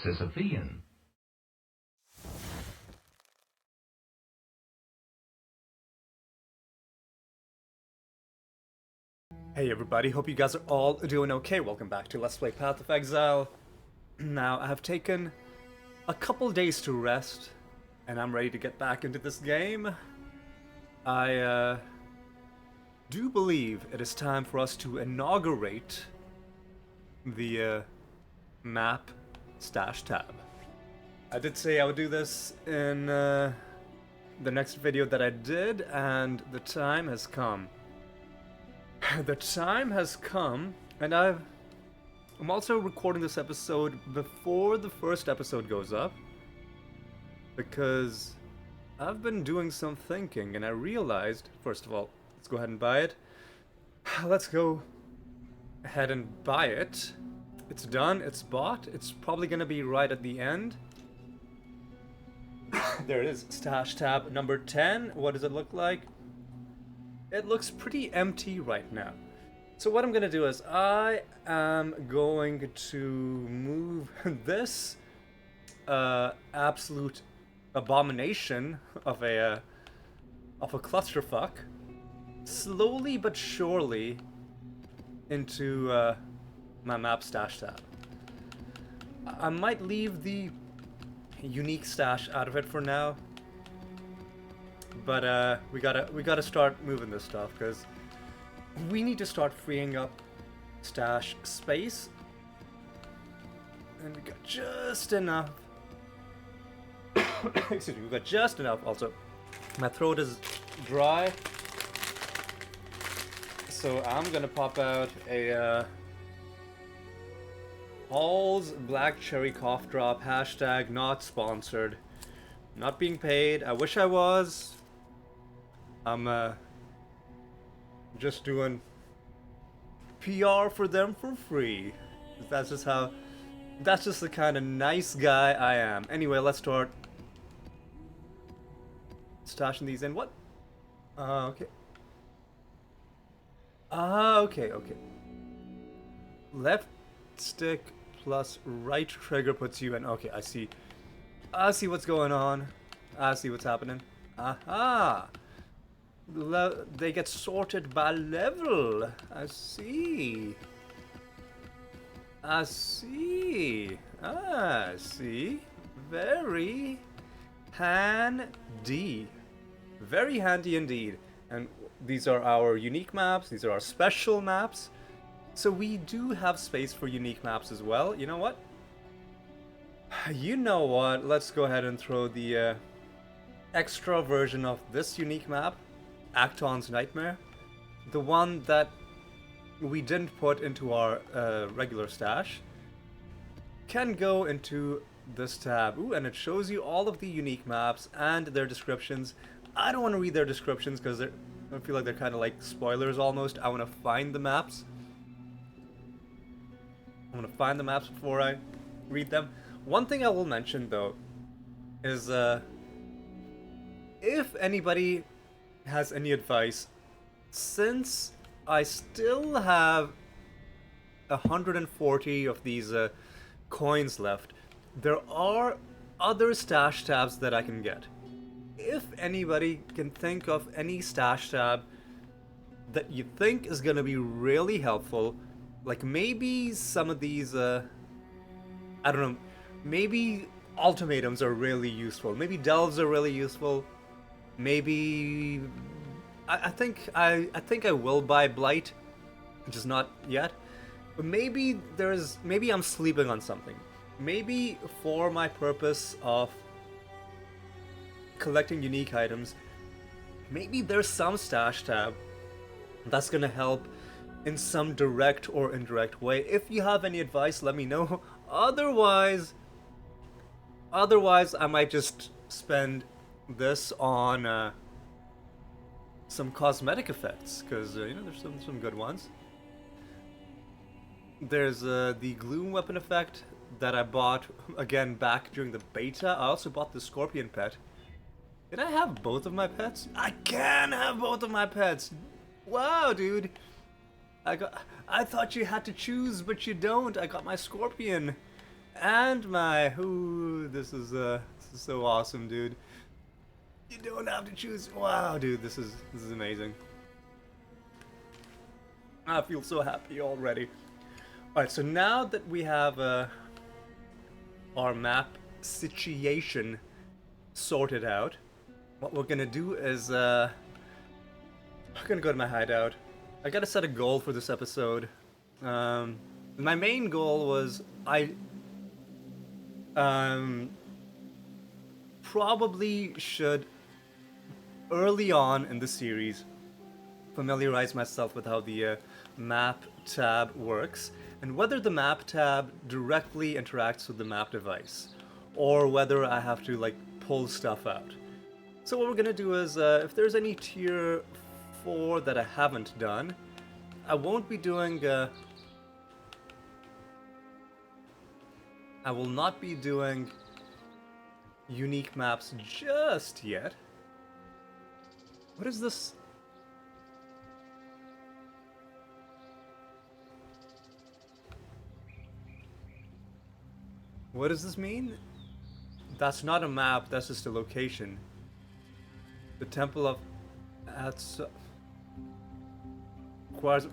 Sisyphean. Hey everybody, hope you guys are all doing okay. Welcome back to Let's Play Path of Exile. Now, I have taken a couple days to rest, and I'm ready to get back into this game. I do believe it is time for us to inaugurate the map stash tab. I did say I would do this in the next video that I did, and the time has come. The time has come, and I'm also recording this episode before the first episode goes up, because I've been doing some thinking, and I realized, first of all, let's go ahead and buy it. Let's go ahead and buy it. It's done, it's bought, it's probably gonna be right at the end. There it is, stash tab number 10. What does it look like? It looks pretty empty right now. So what I'm gonna do is I am going to move this absolute abomination of a clusterfuck slowly but surely into my map stash tab. I might leave the unique stash out of it for now. But we gotta start moving this stuff, because we need to start freeing up stash space. And we got just enough. Excuse me, we got just enough. Also, my throat is dry, so I'm gonna pop out a Hall's Black Cherry Cough Drop. Hashtag not sponsored. Not being paid. I wish I was. I'm just doing PR for them for free. That's just the kind of nice guy I am. Anyway, let's start stashing these in. What? Okay. Okay. Left stick plus right trigger puts you in. Okay, I see what's going on. I see what's happening. Aha! They get sorted by level. I see. Very handy. Very handy indeed. And these are our unique maps. These are our special maps. So we do have space for unique maps as well. You know what? Let's go ahead and throw the extra version of this unique map, Acton's Nightmare. The one that we didn't put into our regular stash can go into this tab. Ooh, and it shows you all of the unique maps and their descriptions. I don't want to read their descriptions because I feel like they're kind of like spoilers almost. I want to find the maps. I want to find the maps before I read them. One thing I will mention though is if anybody has any advice, since I still have 140 of these coins left, there are other stash tabs that I can get. If anybody can think of any stash tab that you think is gonna be really helpful, like maybe some of these I don't know, maybe ultimatums are really useful, maybe delves are really useful, maybe I think I will buy Blight, just not yet. But maybe I'm sleeping on something. Maybe for my purpose of collecting unique items, maybe there's some stash tab that's gonna help in some direct or indirect way. If you have any advice, let me know. Otherwise I might just spend this on some cosmetic effects, because there's some good ones. There's the gloom weapon effect that I bought again back during the beta. I also bought the scorpion pet. Did I have both of my pets? I can have both of my pets. Wow, dude. I thought you had to choose, but you don't. I got my scorpion. And my, ooh, this is so awesome, dude. You don't have to choose. Wow, dude, this is amazing. I feel so happy already. All right, so now that we have our map situation sorted out, what we're gonna do is we're gonna go to my hideout. I gotta set a goal for this episode. My main goal was I probably should early on in the series familiarize myself with how the map tab works and whether the map tab directly interacts with the map device or whether I have to like pull stuff out. So what we're gonna do is if there's any tier 4 that I haven't done, I won't be doing I will not be doing unique maps just yet. What is this? What does this mean? That's not a map, that's just a location. The Temple of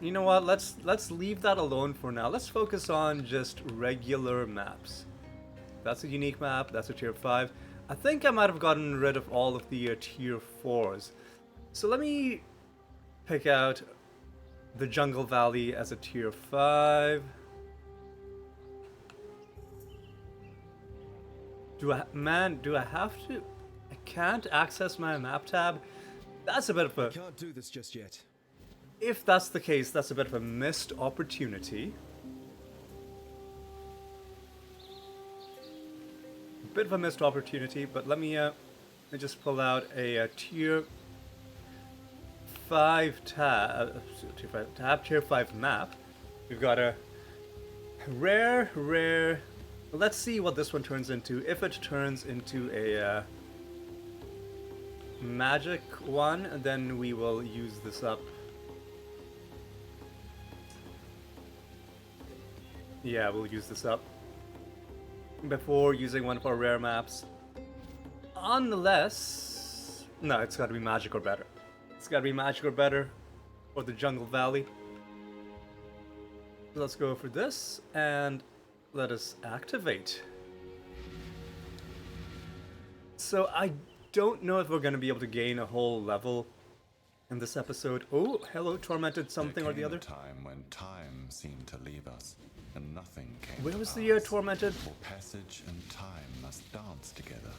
you know what? Let's leave that alone for now. Let's focus on just regular maps. That's a unique map. That's a tier 5. I think I might have gotten rid of all of the tier 4s. So let me pick out the Jungle Valley as a tier 5. Do I have to? I can't access my map tab. That's a bit of a. Can't do this just yet. If that's the case, that's a bit of a missed opportunity. Bit of a missed opportunity, but let me just pull out a tier 5 tier 5 map. We've got a rare. Let's see what this one turns into. If it turns into a magic one, then we will use this up. Yeah, we'll use this up before using one of our rare maps. Unless... No, it's gotta be magic or better. It's gotta be magic or better. Or the Jungle Valley. So let's go for this, and let us activate. So I don't know if we're gonna be able to gain a whole level in this episode. Oh, hello, tormented something or the other. There came a time when time seemed to leave us, and nothing came. Where to was pass. the tormented? For passage and time must dance together.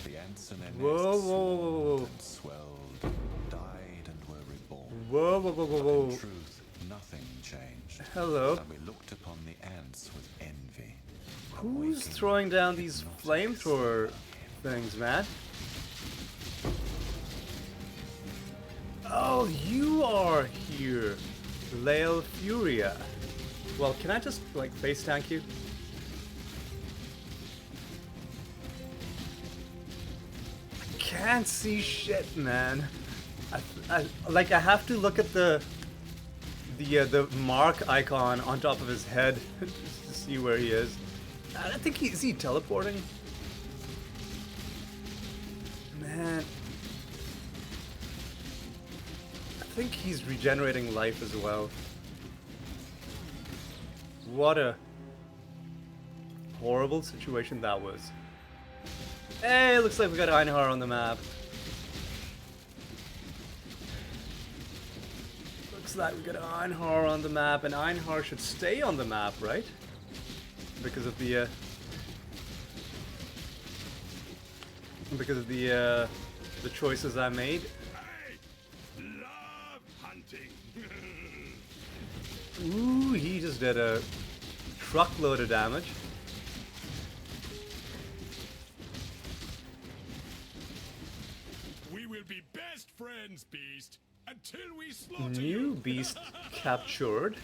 The ants and their Whoa, nests whoa, whoa, swarmed and swelled, died and were reborn. Whoa, whoa, whoa, whoa, But whoa. in truth, nothing changed. Hello. And we looked upon the ants with envy. Who's awaking throwing down these hypnotic flamethrower things, man? Oh, you are here, Lael Furia. Well, can I just, like, face tank you? I can't see shit, man. I have to look at the mark icon on top of his head just to see where he is. I think is he teleporting? Man. I think he's regenerating life as well. What a horrible situation that was. Hey, looks like we got Einhar on the map. Looks like we got Einhar on the map, and Einhar should stay on the map, right? Because of the choices I made. I love hunting. Ooh, he just did a truckload of damage. We will be best friends, Beast, until we slaughter New you. beast captured.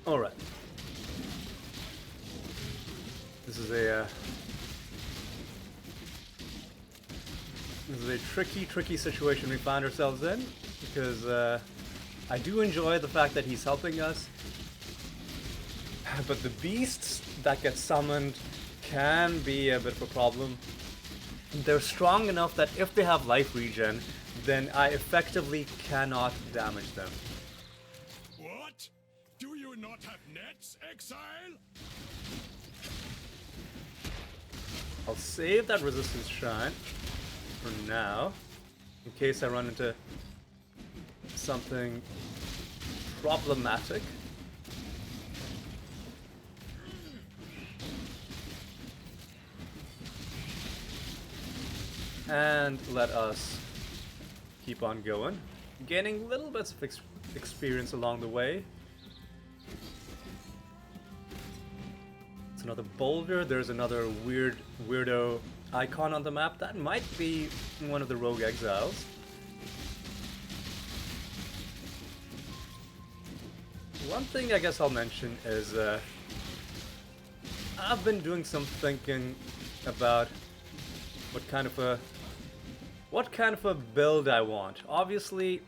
Alright. This is a tricky situation we find ourselves in, because I do enjoy the fact that he's helping us, But the beasts that get summoned can be a bit of a problem. They're strong enough that if they have life regen, then I effectively cannot damage them. What? Do you not have nets, exile? I'll save that resistance shrine for now, in case I run into something problematic. And let us keep on going, gaining little bits of experience along the way. It's another boulder. There's another weirdo icon on the map. That might be one of the rogue exiles. One thing I guess I'll mention is I've been doing some thinking about what kind of a build I want. Obviously,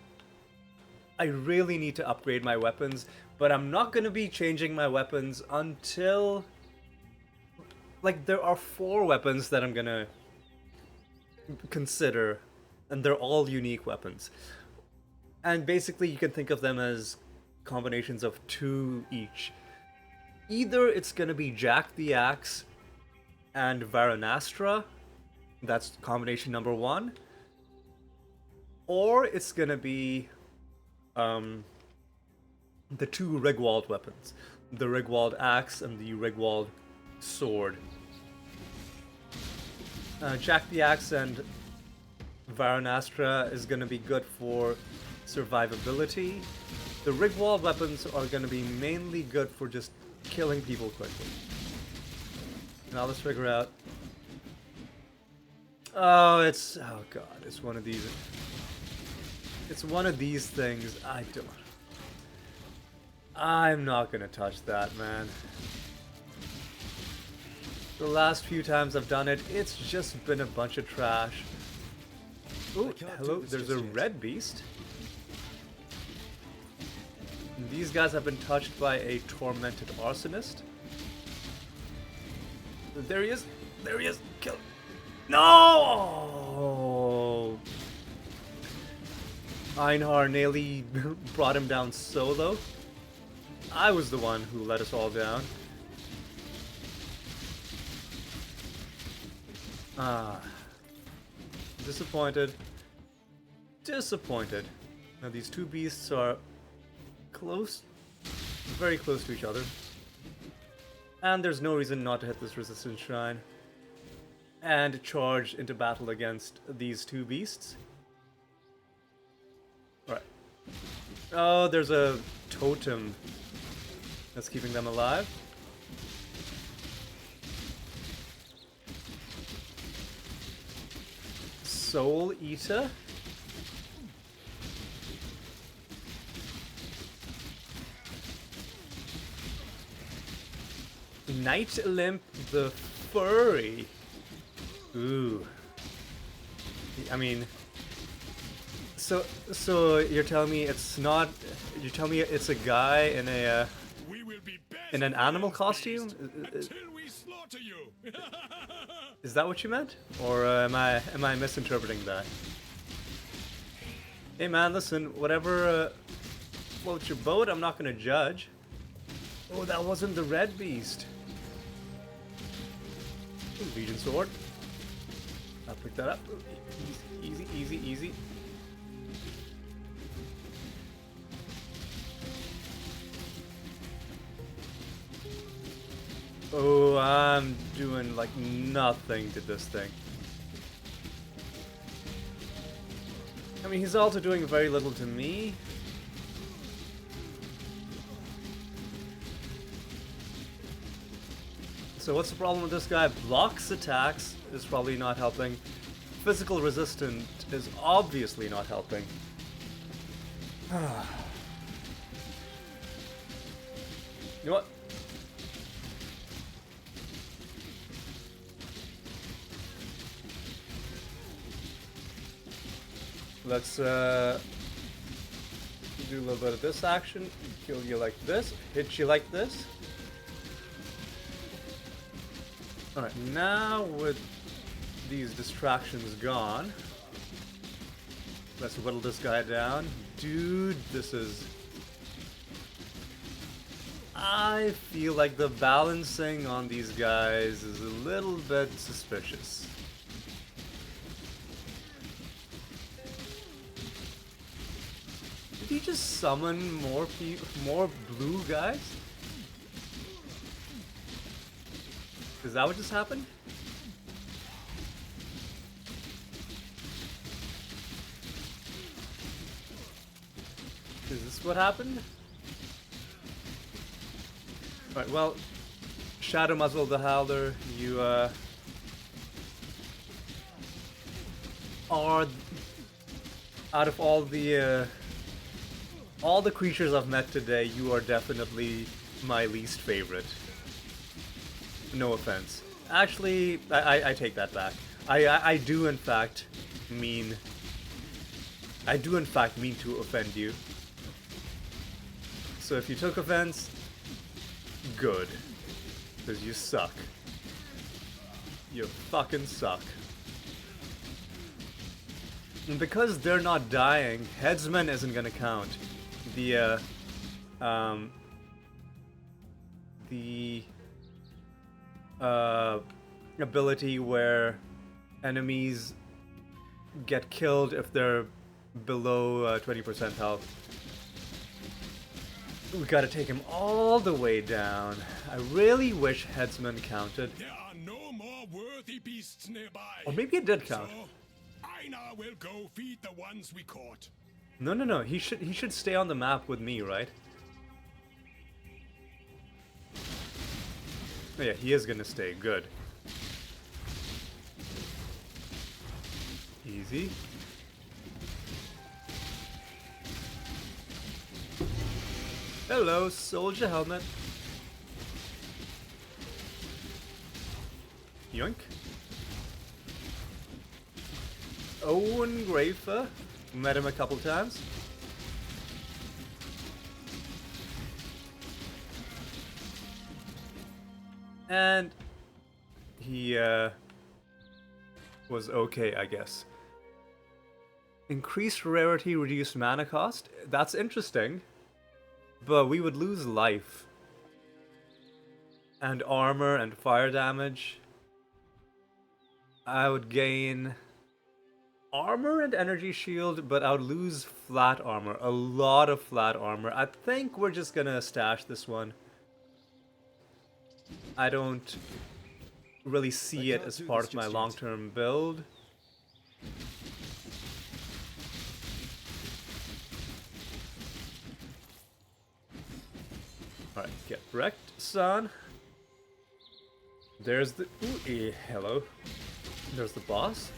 I really need to upgrade my weapons, but I'm not going to be changing my weapons until, like, there are 4 weapons that I'm going to consider, and they're all unique weapons. And basically you can think of them as combinations of 2 each. Either it's going to be Jack the Axe and Varanastra, that's combination number 1, or it's going to be the 2 Rigwald weapons, the Rigwald Axe and the Rigwald Sword. Jack the Axe and Varanastra is going to be good for survivability. The Rigwald weapons are going to be mainly good for just killing people quickly. Now let's figure out... oh god, it's one of these... it's one of these things. I'm not gonna touch that, man. The last few times I've done it, it's just been a bunch of trash. Ooh, hello, there's a red beast. These guys have been touched by a tormented arsonist. There he is! There he is! Kill! No! Einhar nearly brought him down solo. I was the one who let us all down. Disappointed. Disappointed. Now these 2 beasts are close, very close to each other. And there's no reason not to hit this resistance shrine and charge into battle against these 2 beasts. Alright. Oh, there's a totem that's keeping them alive. Soul Eater. Night Limp the Furry. Ooh. I mean, so you're telling me it's not? You're telling me it's a guy in a in an animal costume? Until we slaughter you. Is that what you meant, or am I misinterpreting that? Hey man, listen. Whatever floats your boat, I'm not gonna judge. Oh, that wasn't the red beast. Legion sword. I'll pick that up. Easy, easy, easy, easy. Oh, I'm doing like nothing to this thing. I mean, he's also doing very little to me. So what's the problem with this guy? Blocks attacks is probably not helping. Physical resistance is obviously not helping. You know what? Let's do a little bit of this action. Kill you like this. Hit you like this. Alright, now with these distractions gone, let's whittle this guy down. Dude, this is... I feel like the balancing on these guys is a little bit suspicious. Did he just summon more blue guys? Is that what just happened? Is this what happened? Right, well, Shadow Muzzle the Howler, you are, out of all the creatures I've met today, you are definitely my least favorite. No offense. Actually, I take that back. I do in fact mean to offend you. So if you took offense, good. Because you suck. You fucking suck. And because they're not dying, Headsman isn't gonna count. The ability where enemies get killed if they're below 20% health. We gotta take him all the way down. I really wish Headsman counted. There are no more worthy beasts nearby. Or maybe it did count. So, Einar will go feed the ones we caught. No. He should stay on the map with me, right? Oh yeah, he is gonna stay. Good. Easy. Hello, soldier helmet. Yoink. Owen Grafer. Met him a couple times. And he was okay, I guess. Increased rarity, reduced mana cost. That's interesting. But we would lose life. And armor and fire damage. I would gain armor and energy shield, but I would lose flat armor. A lot of flat armor. I think we're just gonna stash this one. I don't really see it as part of my long-term build. Alright, get wrecked, son. There's the... Ooh, hello. There's the boss.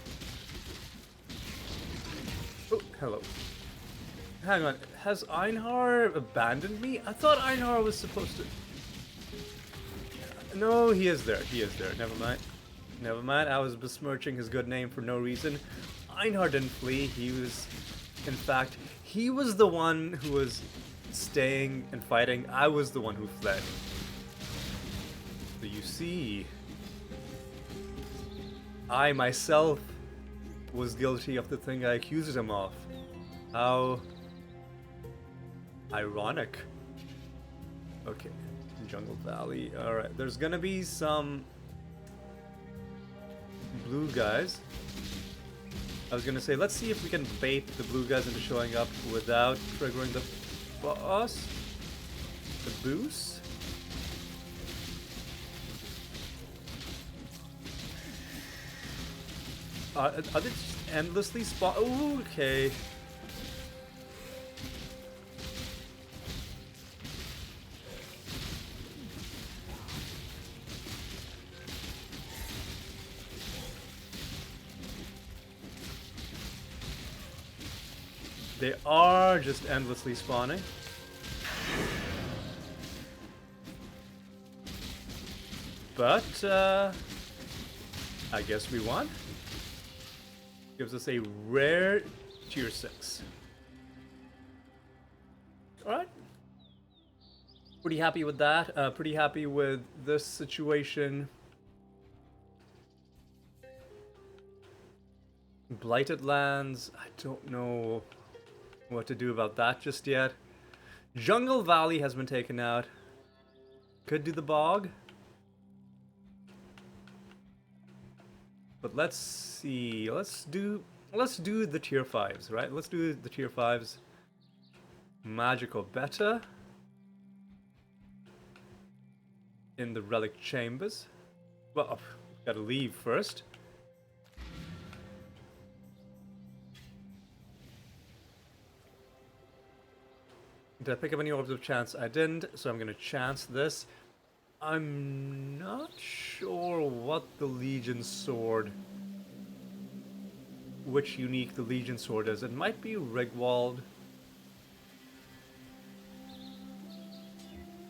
Oh, hello. Hang on, has Einar abandoned me? I thought Einar was supposed to... No, he is there. He is there. Never mind. Never mind. I was besmirching his good name for no reason. Einar didn't flee. He was... In fact, he was the one who was staying and fighting. I was the one who fled. So you see... I myself was guilty of the thing I accused him of. How... ironic. Okay. Jungle Valley. Alright, there's gonna be some blue guys. I was gonna say, let's see if we can bait the blue guys into showing up without triggering the boss. The boost. Are they just endlessly spawn? Ooh, okay. They are just endlessly spawning. But, I guess we won. Gives us a rare tier 6. Alright. Pretty happy with that. Pretty happy with this situation. Blighted Lands, I don't know what to do about that just yet. Jungle Valley has been taken out. Could do the Bog. But let's see. Let's do the tier 5s, right? Let's do the tier 5s. Magical Beta in the relic chambers. Well, gotta leave first. Did I pick up any orbs of chance? I didn't, so I'm gonna chance this. I'm not sure what the Legion Sword, which unique the Legion Sword is. It might be Rigwald.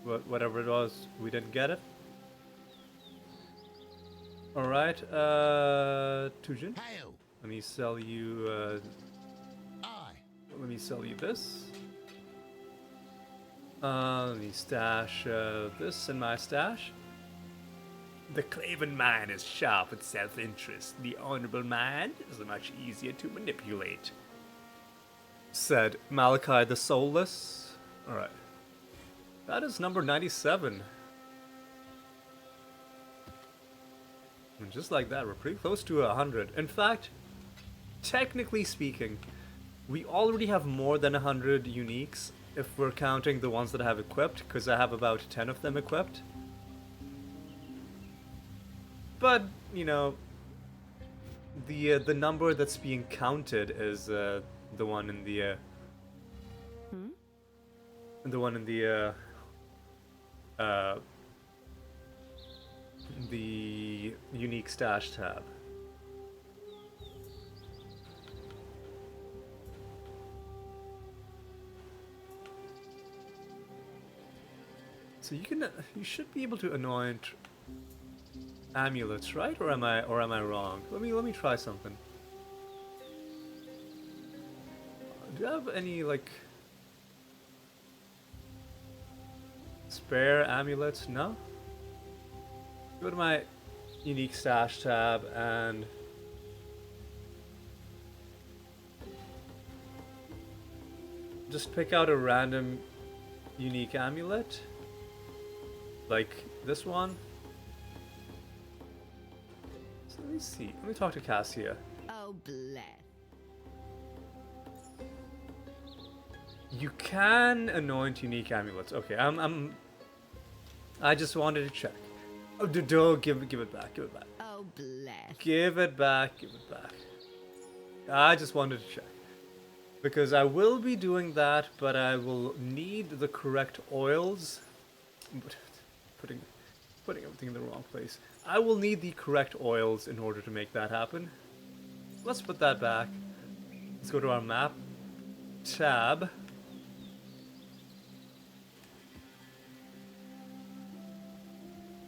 But whatever it was, we didn't get it. Alright, Tujin. Hail! Let me sell you, Aye. let me sell you this. Let me stash this in my stash. The Claven mind is sharp with self-interest. The honorable mind is much easier to manipulate, said Malachi the Soulless. Alright. That is number 97. And just like that, we're pretty close to 100. In fact, technically speaking, we already have more than 100 uniques if we're counting the ones that I have equipped, because I have about 10 of them equipped. But, you know, the number that's being counted is the one in the the unique stash tab. So you should be able to anoint amulets, right? Or am I wrong? Let me try something. Do I have any like spare amulets? No? Go to my unique stash tab and just pick out a random unique amulet. Like this one. So let me see. Let me talk to Cassia. Oh, bless. You can anoint unique amulets. Okay, I just wanted to check. Oh, give it back. Give it back. Oh, bless. Give it back. Give it back. I just wanted to check. Because I will be doing that, but I will need the correct oils. Putting everything in the wrong place. I will need the correct oils in order to make that happen. Let's put that back. Let's go to our map tab.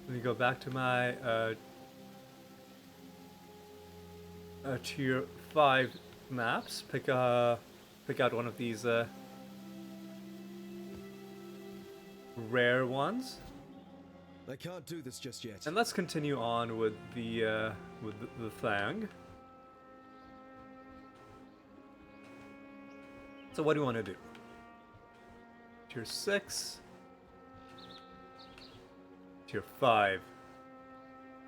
Let me go back to my tier 5 maps. Pick out one of these rare ones. I can't do this just yet. And let's continue on with the thing. So what do you want to do? Tier 6. Tier 5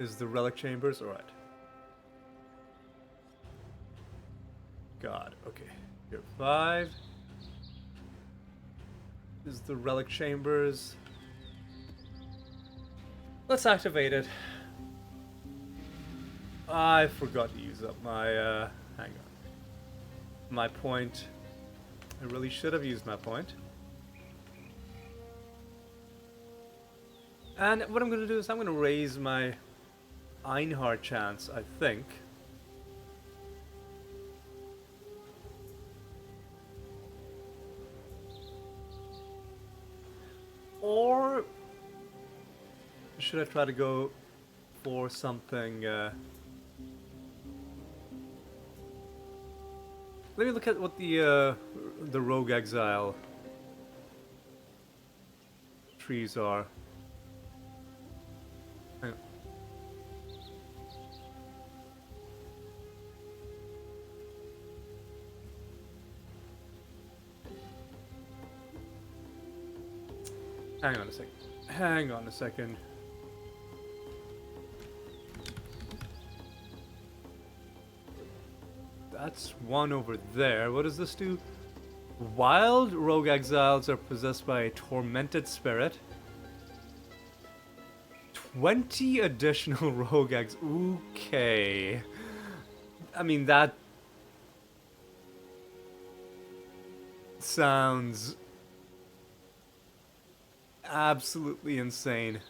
is the relic chambers. All right. God. Okay. Tier 5 is the relic chambers. Let's activate it. I forgot to use up my, hang on. My point. I really should have used my point. And what I'm going to do is I'm going to raise my Einhard chance, I think. Or should I try to go for something? Let me look at what the Rogue Exile trees are. Hang on. Hang on a second. Hang on a second. That's one over there. What does this do? Wild rogue exiles are possessed by a tormented spirit. 20 additional rogue ex. Okay. I mean, that sounds absolutely insane.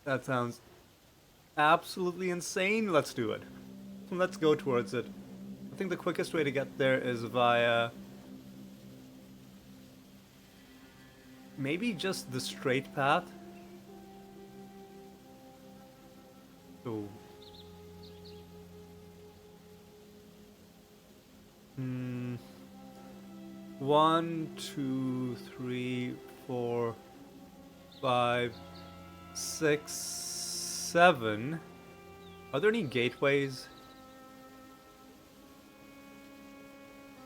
That sounds absolutely insane. Let's do it. Let's go towards it. I think the quickest way to get there is via maybe just the straight path. So 1, 2, 3, 4, 5, 6, 7. Are there any gateways?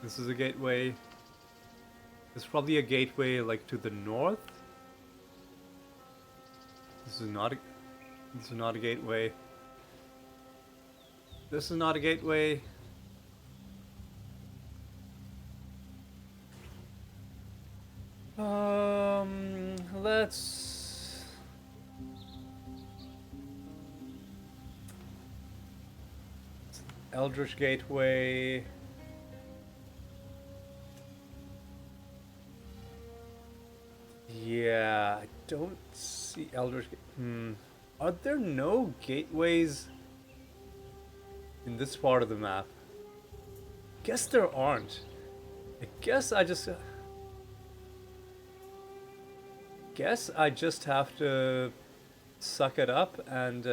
This is a gateway. There's probably a gateway like to the north. This is not a gateway. This is not a gateway. Let's Eldritch Gateway. Yeah, I don't see Eldritch. Are there no gateways in this part of the map? Guess there aren't. I guess I just have to suck it up and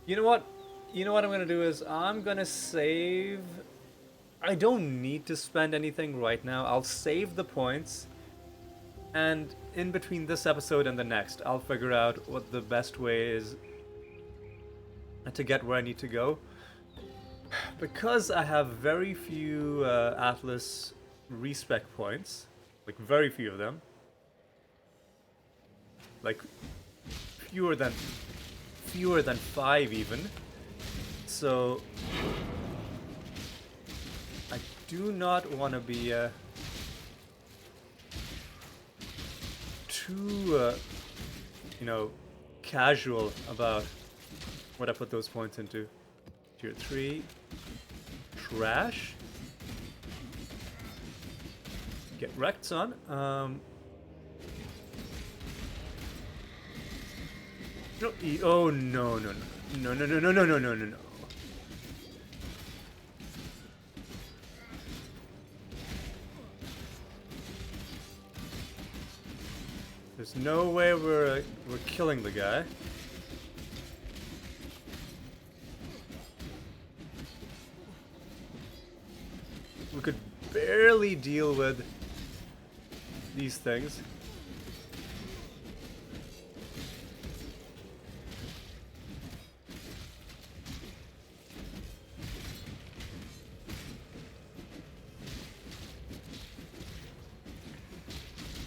you know what? You know what I'm gonna do is I'm gonna save. I don't need to spend anything right now. I'll save the points, and in between this episode and the next, I'll figure out what the best way is to get where I need to go. Because I have very few Atlas respec points, like very few of them, like fewer than 5 even. So I do not want to be too, you know, casual about what I put those points into. Tier 3, trash. Get wrecked, son. No, oh no, no, no, no, no, no, no, no, no, no, no. There's no way we're killing the guy. We could barely deal with these things.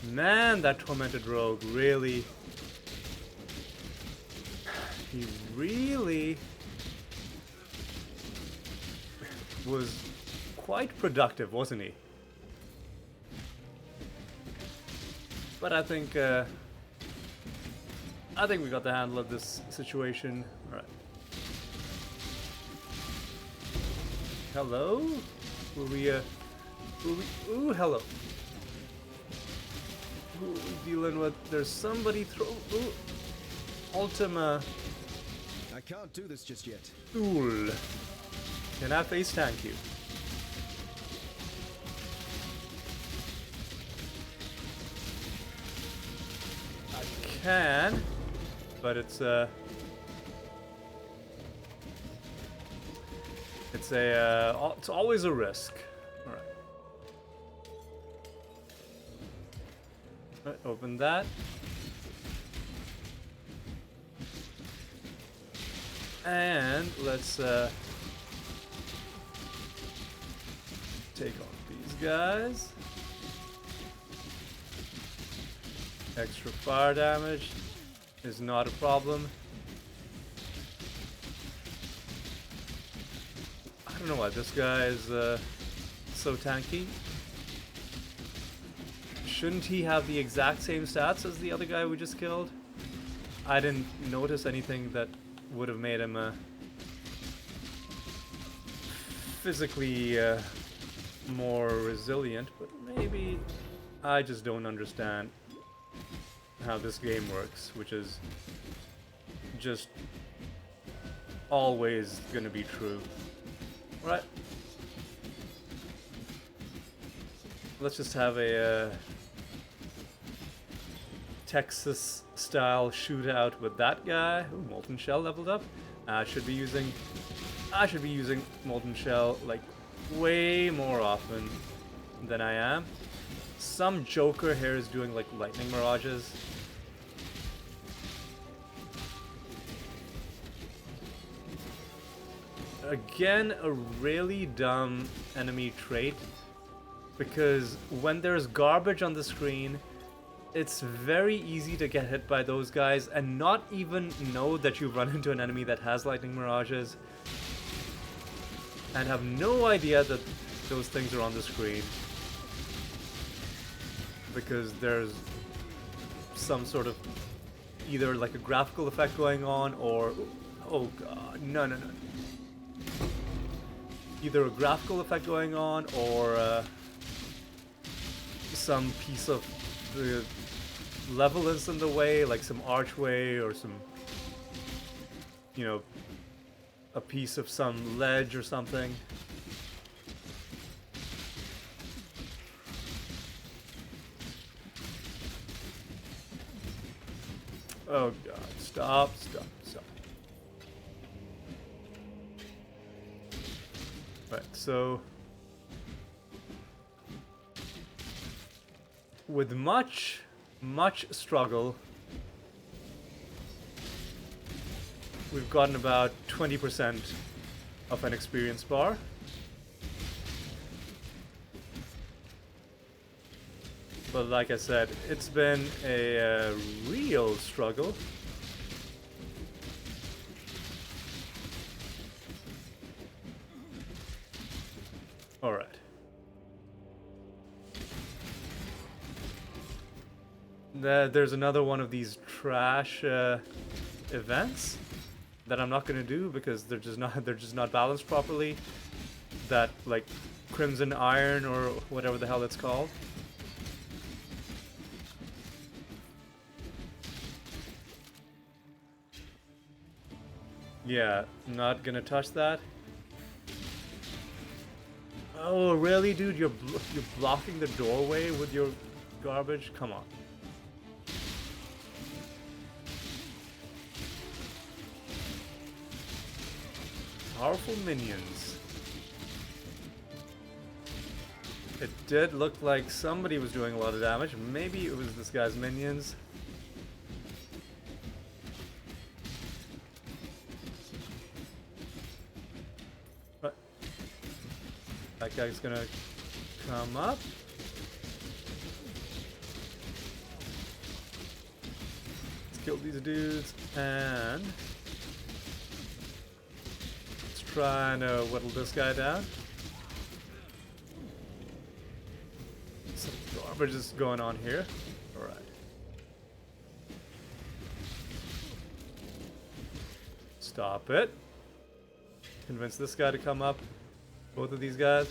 Man, that tormented rogue really... He really was quite productive, wasn't he? But I think we got the handle of this situation. All right. Hello? Were we ooh, hello. Who are we dealing with? There's somebody ooh. Ultima. I can't do this just yet. Tool. Can I face tank you? I can, but it's always a risk. All right. All right, open that. And let's Take off these guys. Extra fire damage is not a problem. I don't know why this guy is so tanky. Shouldn't he have the exact same stats as the other guy we just killed? I didn't notice anything that would have made him physically more resilient, but maybe I just don't understand how this game works, which is just always gonna be true. Right. Let's just have a Texas-style shootout with that guy. Ooh, Molten Shell leveled up. I should be using Molten Shell like way more often than I am. Some joker here is doing like lightning mirages. Again, a really dumb enemy trait, because when there's garbage on the screen, it's very easy to get hit by those guys and not even know that you've run into an enemy that has lightning mirages, and have no idea that those things are on the screen, because there's some sort of either like a graphical effect going on, or oh god, no. Either a graphical effect going on, or some piece of the level is in the way, like some archway or some, you know, a piece of some ledge or something. Oh god, stop. Right, so with much struggle, we've gotten about 20% of an experience bar. But like I said, it's been a real struggle. Alright. There's another one of these trash events that I'm not gonna do because they're just not balanced properly. That like Crimson Iron or whatever the hell it's called. Yeah, not gonna touch that. Oh, really, dude? You're blocking the doorway with your garbage? Come on. Powerful minions. It did look like somebody was doing a lot of damage. Maybe it was this guy's minions. That guy's gonna come up. Let's kill these dudes and let's try and whittle this guy down. Some garbage is going on here. Alright. Stop it. Convince this guy to come up. Both of these guys.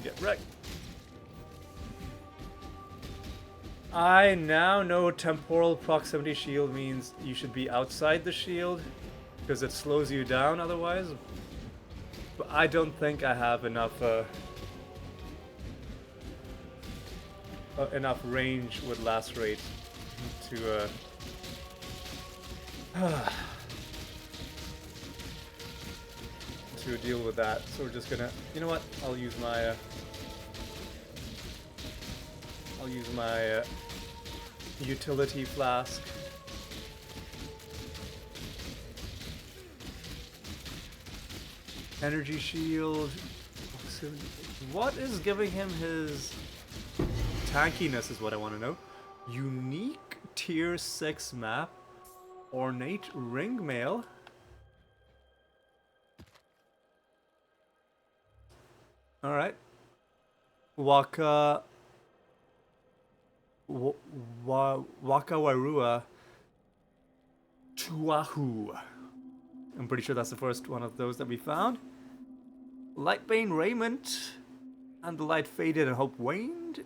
Get wrecked. I now know temporal proximity shield means you should be outside the shield because it slows you down otherwise. But I don't think I have enough enough range with lacerate to to deal with that. So we're just gonna, you know what? I'll use my utility flask. Energy shield. What is giving him his tankiness is what I want to know. Unique tier 6 map. Ornate ring mail. Alright. Wakawarua Tuahu. I'm pretty sure that's the first one of those that we found. Lightbane raiment. And the light faded and hope waned.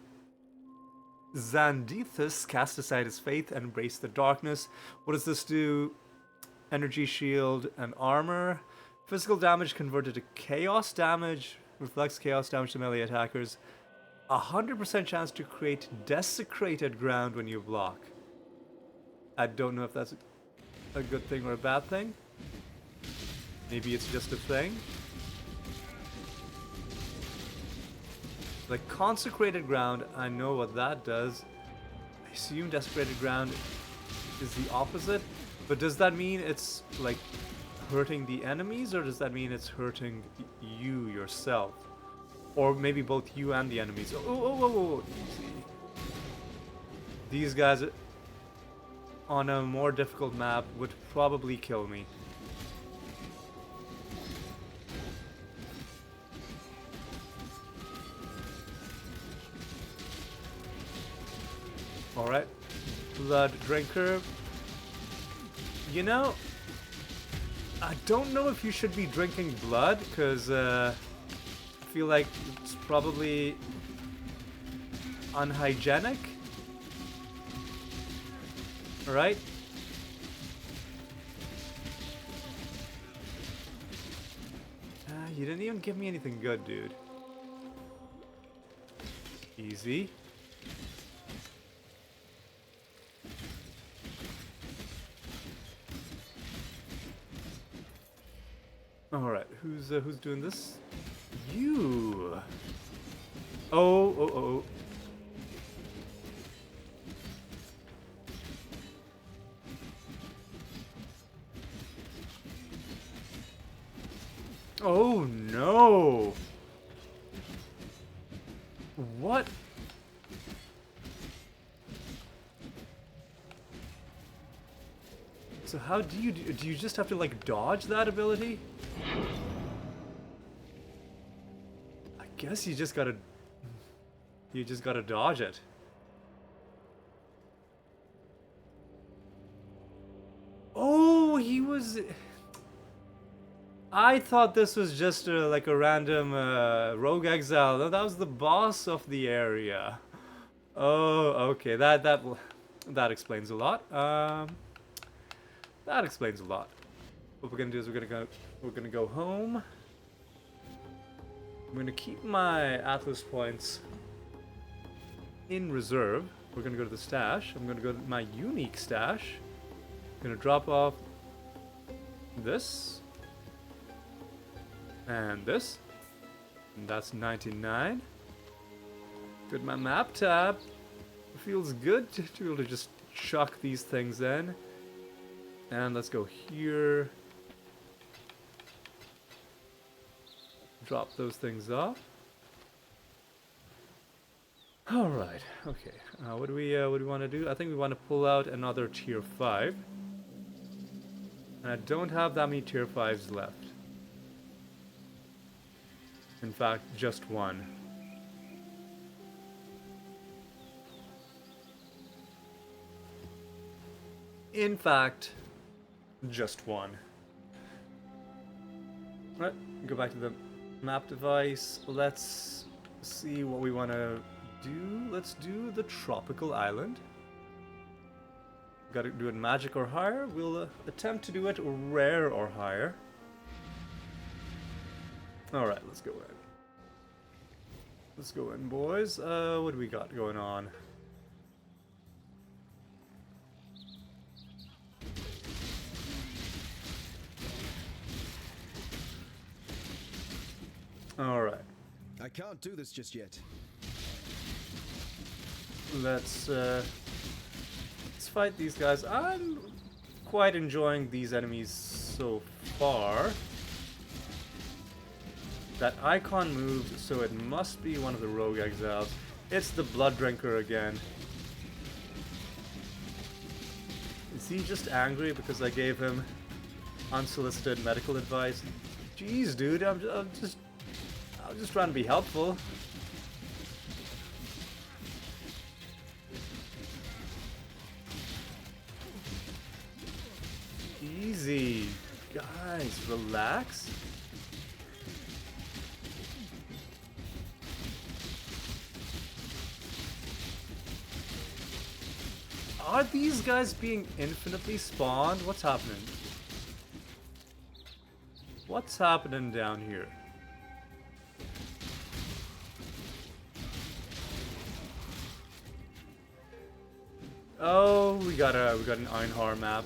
Xandethus cast aside his faith and embraced the darkness. What does this do? Energy shield and armor. Physical damage converted to chaos damage. Reflects chaos damage to melee attackers. 100% chance to create desecrated ground when you block. I don't know if that's a good thing or a bad thing. Maybe it's just a thing. Like consecrated ground, I know what that does. I assume desecrated ground is the opposite. But does that mean it's like hurting the enemies, or does that mean it's hurting you yourself? Or maybe both you and the enemies. Oh, easy. These guys on a more difficult map would probably kill me. Alright. Blood drinker. You know, I don't know if you should be drinking blood, because I feel like it's probably unhygienic. Alright? You didn't even give me anything good, dude. Easy. Alright, who's doing this? You! Oh. Oh no! What? So how do you just have to like dodge that ability? I guess you just gotta dodge it. Oh, he was. I thought this was just like a random rogue exile. No, that was the boss of the area. Oh, okay. That explains a lot. That explains a lot. What we're gonna do is we're gonna go home. I'm gonna keep my Atlas points in reserve. We're gonna go to the stash. I'm gonna go to my unique stash. I'm gonna drop off this and this. And that's 99. Good, my map tab. Feels good to be able to just chuck these things in. And let's go here. Drop those things off. All right. Okay. What do we want to do? I think we want to pull out another tier 5. And I don't have that many tier 5s left. In fact, just one. In fact, just one. Right, go back to the map device. Let's see what we want to do. Let's do the tropical island. Got to do it magic or higher. We'll attempt to do it rare or higher. Alright, let's go in. Let's go in, boys. What do we got going on? Alright. I can't do this just yet. Let's fight these guys. I'm quite enjoying these enemies so far. That icon moved, so it must be one of the rogue exiles. It's the Blood Drinker again. Is he just angry because I gave him unsolicited medical advice? Jeez, dude, I'm just trying to be helpful. Easy, guys, relax. Are these guys being infinitely spawned? What's happening? What's happening down here? Oh, we got an Einhar map.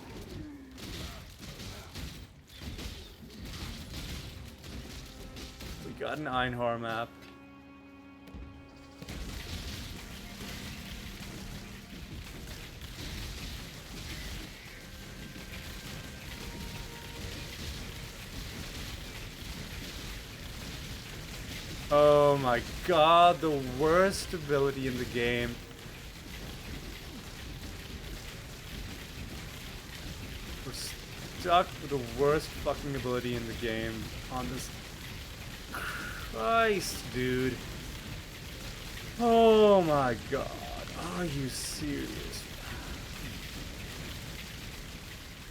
We got an Einhar map. Oh my god, the worst ability in the game. We're stuck with the worst fucking ability in the game on this. Christ, dude. Oh my god. Are you serious?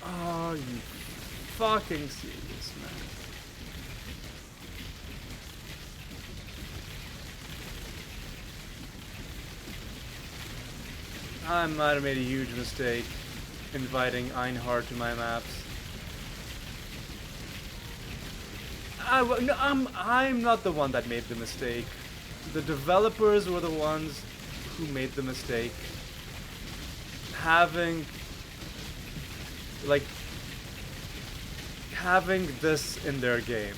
Are you fucking serious, man? I might have made a huge mistake inviting Einhard to my maps. No, I'm not the one that made the mistake. The developers were the ones who made the mistake. Having this in their game.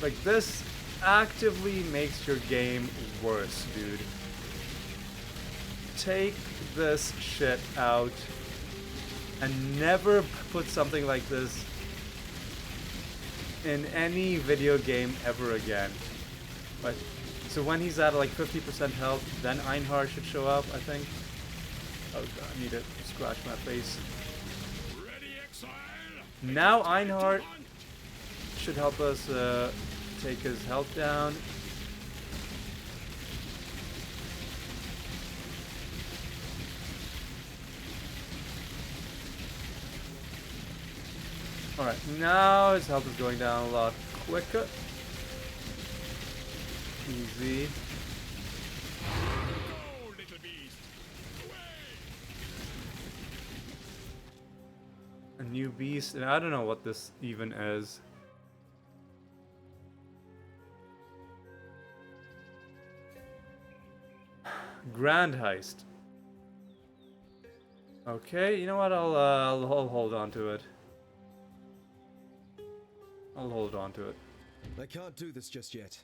Like, this actively makes your game worse, dude. Take this shit out and never put something like this in any video game ever again. But so when he's at like 50% health, then Einhard should show up, I think. Oh god, I need to scratch my face. Ready, exile? Now Einhard should help us take his health down. Alright, now his health is going down a lot quicker. Easy. Go, little beast. Away. A new beast, and I don't know what this even is. Grand heist. Okay, you know what? I'll hold on to it. I'll hold on to it. I can't do this just yet.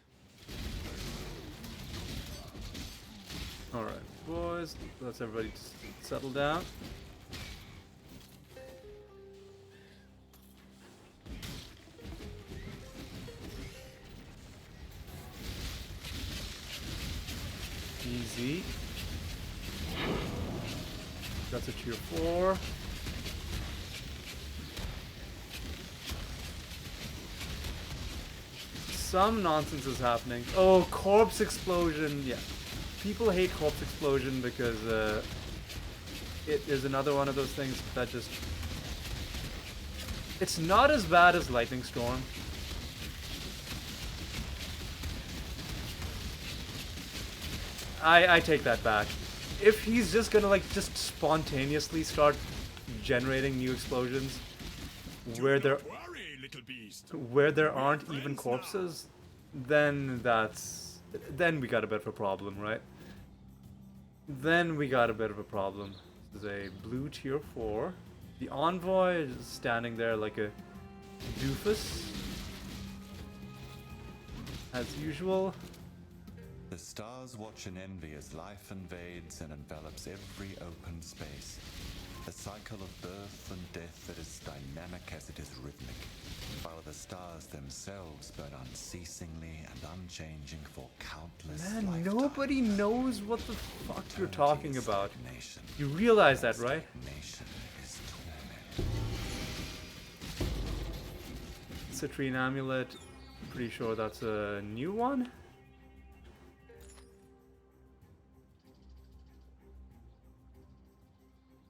Alright, boys, let's everybody just settle down. Easy. That's a tier 4. Some nonsense is happening. Oh, corpse explosion. Yeah. People hate corpse explosion because it is another one of those things that just... It's not as bad as lightning storm. I take that back. If he's just gonna like just spontaneously start generating new explosions where there Worry, little beast. aren't even corpses, then then we got a bit of a problem, right? Then we got a bit of a problem. This is a blue tier 4. The envoy is standing there like a doofus, as usual. The stars watch in envy as life invades and envelops every open space. A cycle of birth and death that is dynamic as it is rhythmic, while the stars themselves burn unceasingly and unchanging for countless Man, lifetimes. nobody knows what the fuck you're Eternity talking is about. stagnation. You realize that, right? Stagnation is torment. Citrine Amulet. Pretty sure that's a new one.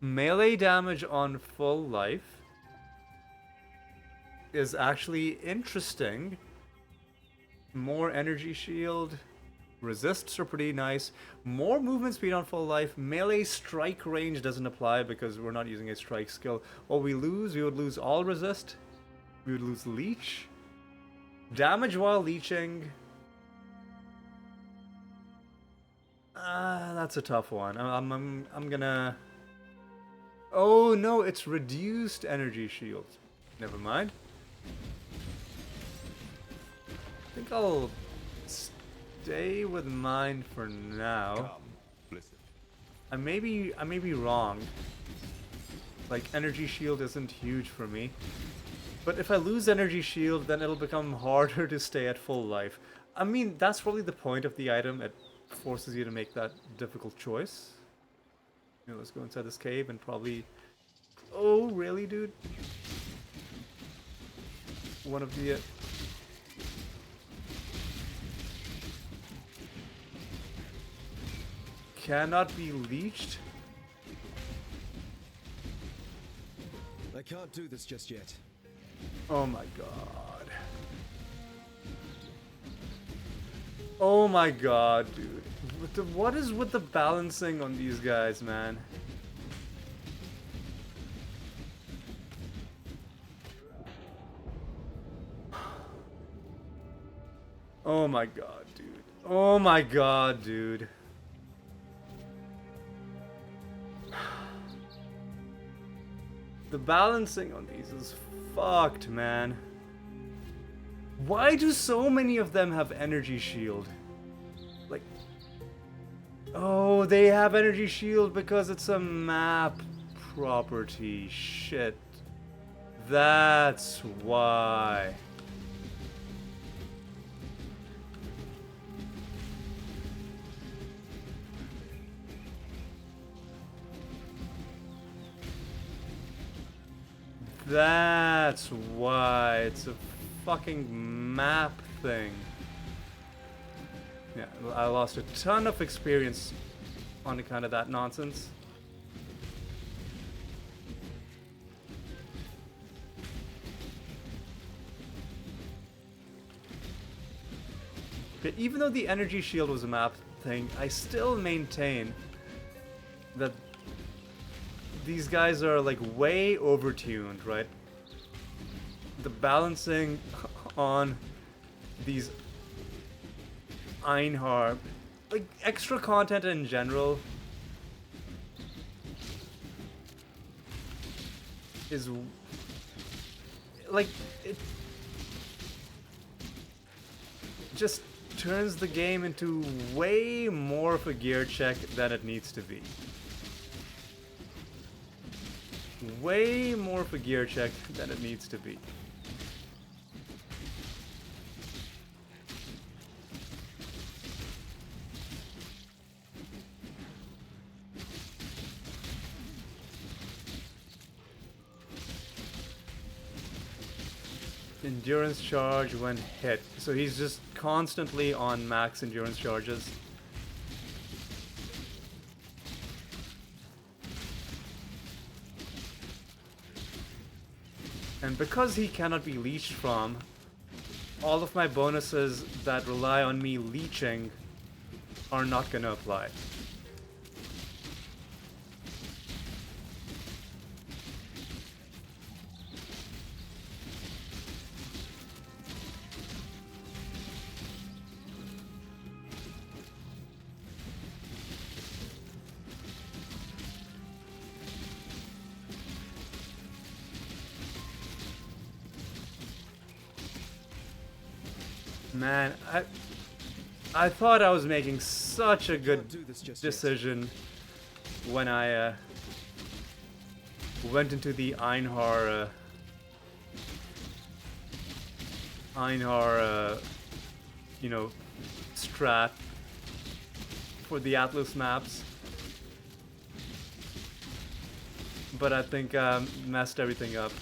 Melee damage on full life is actually interesting. More energy shield. Resists are pretty nice. More movement speed on full life. Melee strike range doesn't apply because we're not using a strike skill. What we lose, we would lose all resist. We would lose leech. Damage while leeching. That's a tough one. I'm gonna... Oh no, it's reduced energy shield. Never mind. I think I'll stay with mine for now. Come, listen. I may be wrong. Like, energy shield isn't huge for me. But if I lose energy shield, then it'll become harder to stay at full life. I mean, that's probably the point of the item. It forces you to make that difficult choice. You know, let's go inside this cave and probably... Oh, really, dude? One of the... Cannot be leeched? I can't do this just yet. Oh my god. Oh my god, dude. What is with the balancing on these guys, man? Oh my god, dude. Oh my god, dude. The balancing on these is fucked, man. Why do so many of them have energy shield? Like... Oh, they have energy shield because it's a map property. Shit. That's why. That's why. It's a fucking map thing. Yeah, I lost a ton of experience on account of that nonsense. But even though the energy shield was a map thing, I still maintain that these guys are like way overtuned, right? The balancing on these Einharp, like extra content in general, is like it just turns the game into way more of a gear check than it needs to be. Way more of a gear check than it needs to be. Endurance charge when hit. So he's just constantly on max endurance charges. And because he cannot be leeched from, all of my bonuses that rely on me leeching are not gonna apply. Man, I thought I was making such a good decision when I went into the Einhar, you know, strat for the Atlas maps. But I think messed everything up.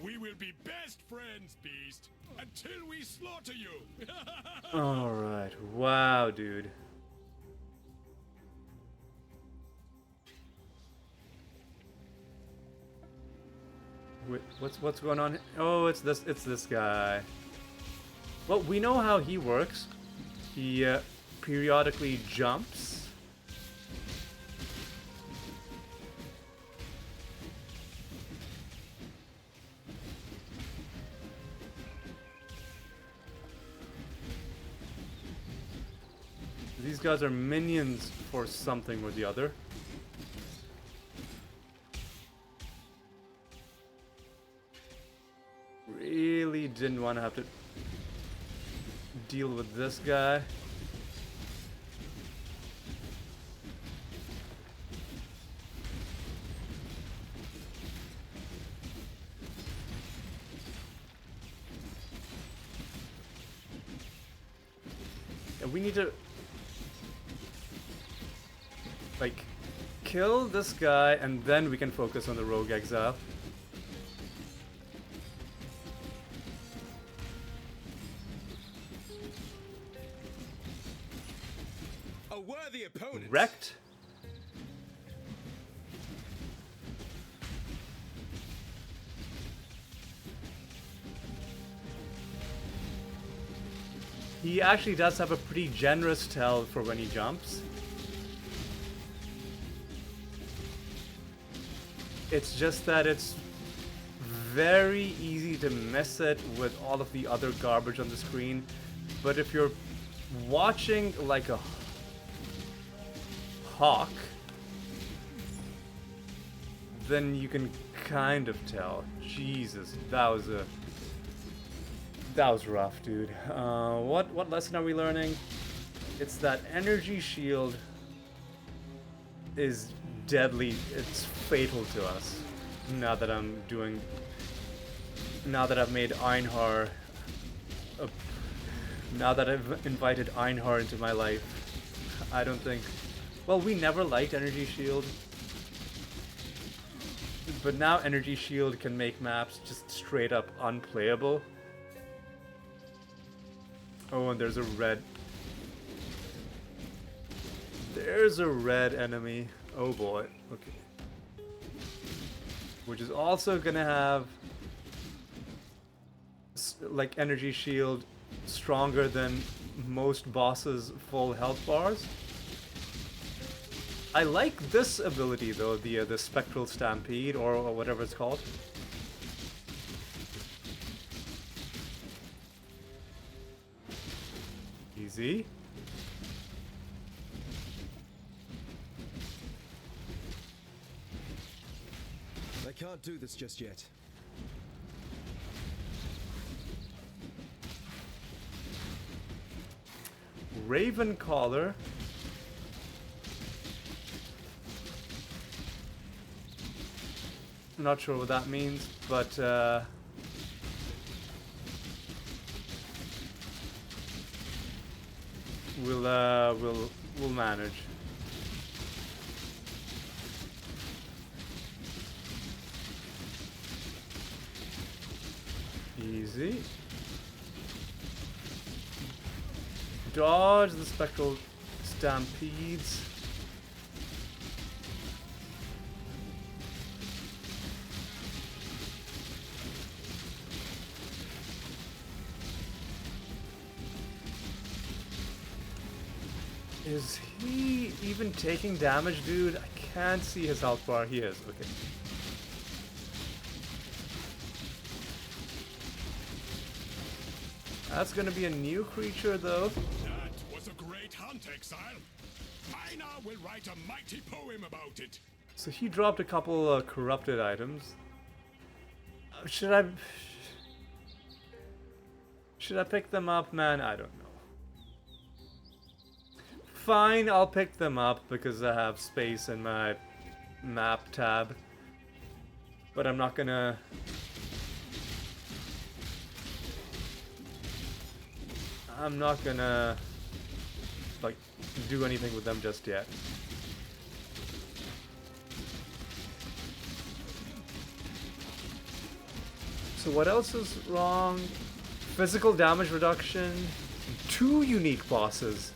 We will be best friends, Beast, until we slaughter you. Alright, wow, dude. Wait, what's going on? Oh, it's this guy. Well, we know how he works. He periodically jumps. These guys are minions for something or the other. Really didn't want to have to deal with this guy. And we need to like kill this guy and then we can focus on the rogue exile. A worthy opponent. Wrecked. He actually does have a pretty generous tell for when he jumps. It's just that it's very easy to miss it with all of the other garbage on the screen. But if you're watching like a hawk, then you can kind of tell. Jesus, that was rough, dude. What lesson are we learning? It's that energy shield is deadly. It's fatal to us. Now that I've made Einhar. Now that I've invited Einhar into my life, I don't think. Well, we never liked energy shield, but now energy shield can make maps just straight up unplayable. Oh, and there's a red. There's a red enemy. Oh boy. Okay. Which is also gonna have like energy shield stronger than most bosses' full health bars. I like this ability though, the spectral stampede or whatever it's called. Easy. I can't do this just yet. Raven Caller. Not sure what that means, but we'll manage. Easy. Dodge the spectral stampedes. Is he even taking damage, dude? I can't see his health bar. He is. Okay. That's gonna be a new creature, though. That was a great hunt, Exile. I now will write a mighty poem about it. So he dropped a couple corrupted items. Should I pick them up, man? I don't know. fine, I'll pick them up because I have space in my map tab. But I'm not gonna... like, do anything with them just yet. So what else is wrong? Physical damage reduction. 2 unique bosses.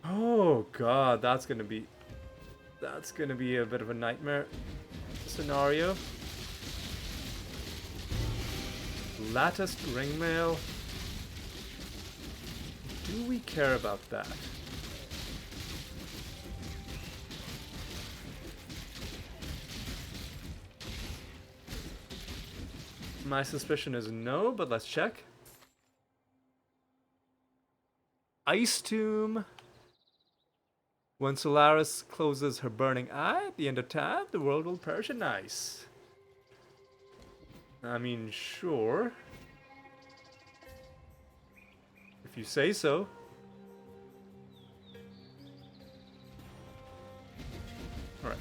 Oh god, that's gonna be a bit of a nightmare scenario. Latticed ringmail. Do we care about that? My suspicion is no, but let's check. Ice Tomb. When Solaris closes her burning eye at the end of tab, the world will perish in ice. I mean, sure. If you say so. Alright.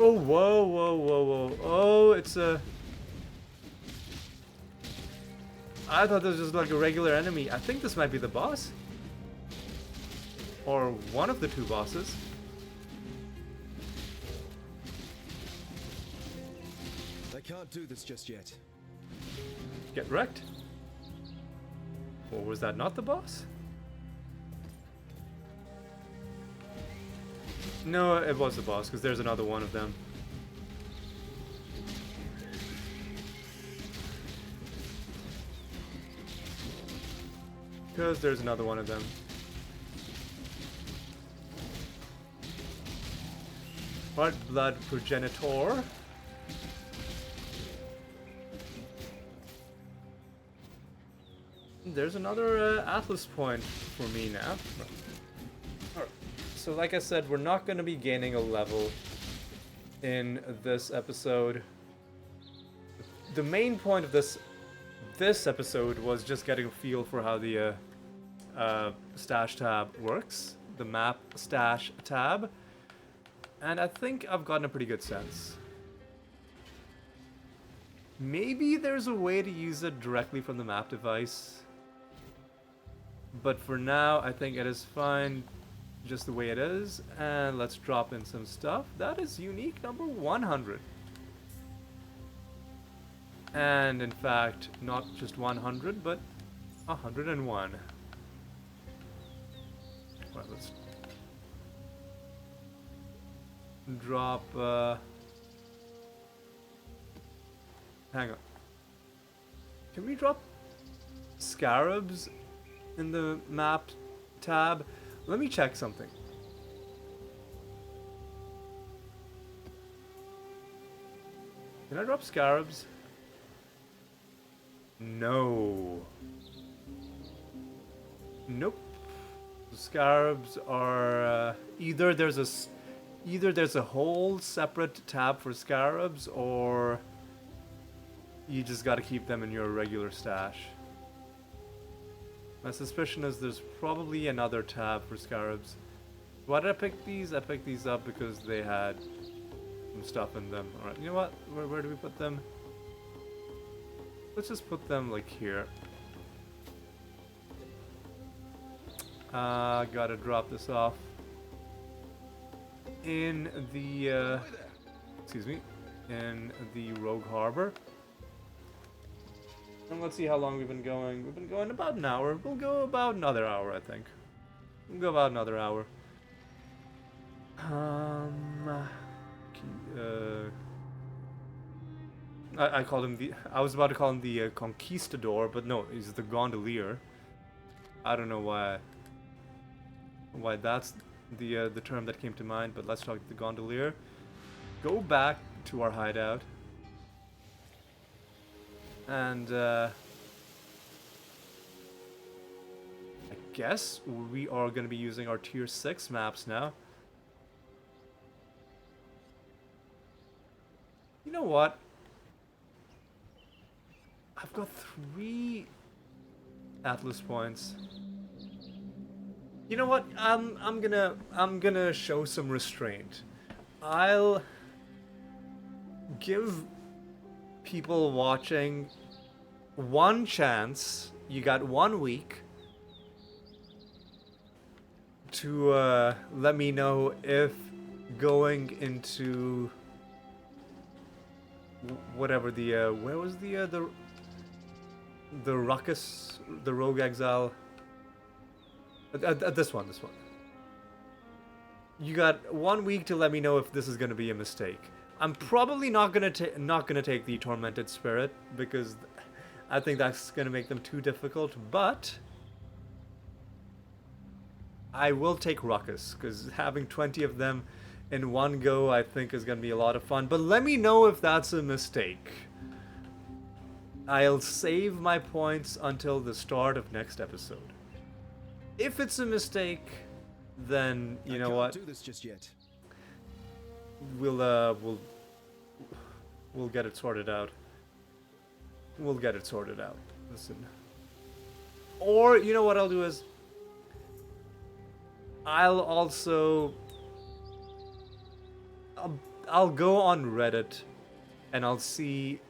Oh, whoa, whoa, whoa, whoa. Oh, it's a... I thought this was like a regular enemy. I think this might be the boss. Or one of the 2 bosses. I can't do this just yet. Get wrecked. Or was that not the boss? No, it was the boss, because there's another one of them. Because there's another one of them. What blood progenitor? There's another Atlas point for me now. Alright. So like I said, we're not going to be gaining a level in this episode. The main point of this episode was just getting a feel for how the stash tab works. The map stash tab. And I think I've gotten a pretty good sense. Maybe there's a way to use it directly from the map device. But for now, I think it is fine just the way it is. And let's drop in some stuff. That is unique number 100. And in fact, not just 100, but 101. Right, let's drop, hang on. Can we drop scarabs in the map tab? Let me check something. Can I drop scarabs? No. Nope. The scarabs are either there's a whole separate tab for scarabs, or you just got to keep them in your regular stash. My suspicion is there's probably another tab for scarabs. Why did I pick these? I picked these up because they had some stuff in them. Alright, you know what? Where do we put them? Let's just put them like here. Gotta drop this off in the excuse me, in the Rogue Harbor. And let's see how long we've been going. We've been going about an hour. We'll go about another hour, I think. We'll go about another hour. I called him the... I was about to call him the Conquistador, but no, he's the Gondolier. I don't know why that's the term that came to mind, but let's talk to the Gondolier. Go back to our hideout. And, I guess we are going to be using our tier 6 maps now. know what? I've got 3 Atlas points. You know what? I'm gonna show some restraint. I'll give people watching one chance. You got 1 week to let me know if going into whatever the where was the ruckus, the rogue exile. This one. You got 1 week to let me know if this is gonna be a mistake. I'm probably not gonna take the tormented spirit because I think that's gonna make them too difficult. But I will take ruckus because having 20 of them in one go, I think, is gonna be a lot of fun. But let me know if that's a mistake. I'll save my points until the start of next episode. If it's a mistake, then you know what? I can't do this just yet. We'll get it sorted out. Listen. Or you know what I'll do is I'll also I'll go on Reddit and I'll see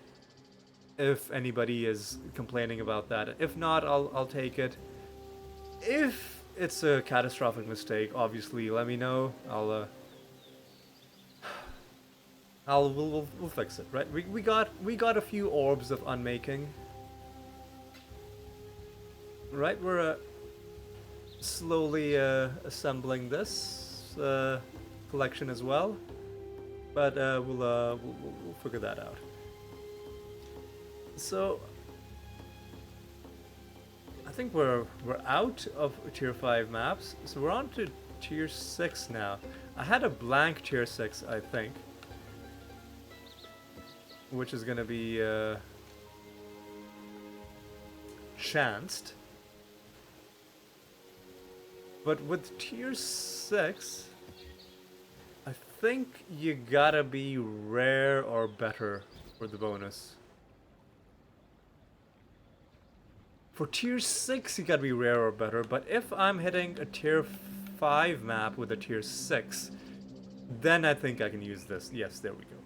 if anybody is complaining about that. If not, I'll take it. If it's a catastrophic mistake, obviously let me know. We'll fix it, right? We got a few orbs of unmaking. Right, we're slowly assembling this collection as well, but we'll figure that out. So I think we're out of tier 5 maps, so we're on to tier 6 now. I had a blank tier 6, I think, which is gonna be chanced. But with tier 6, I think you gotta be rare or better for the bonus. For tier 6, you gotta be rare or better, but if I'm hitting a tier 5 map with a tier 6, then I think I can use this. Yes, there we go.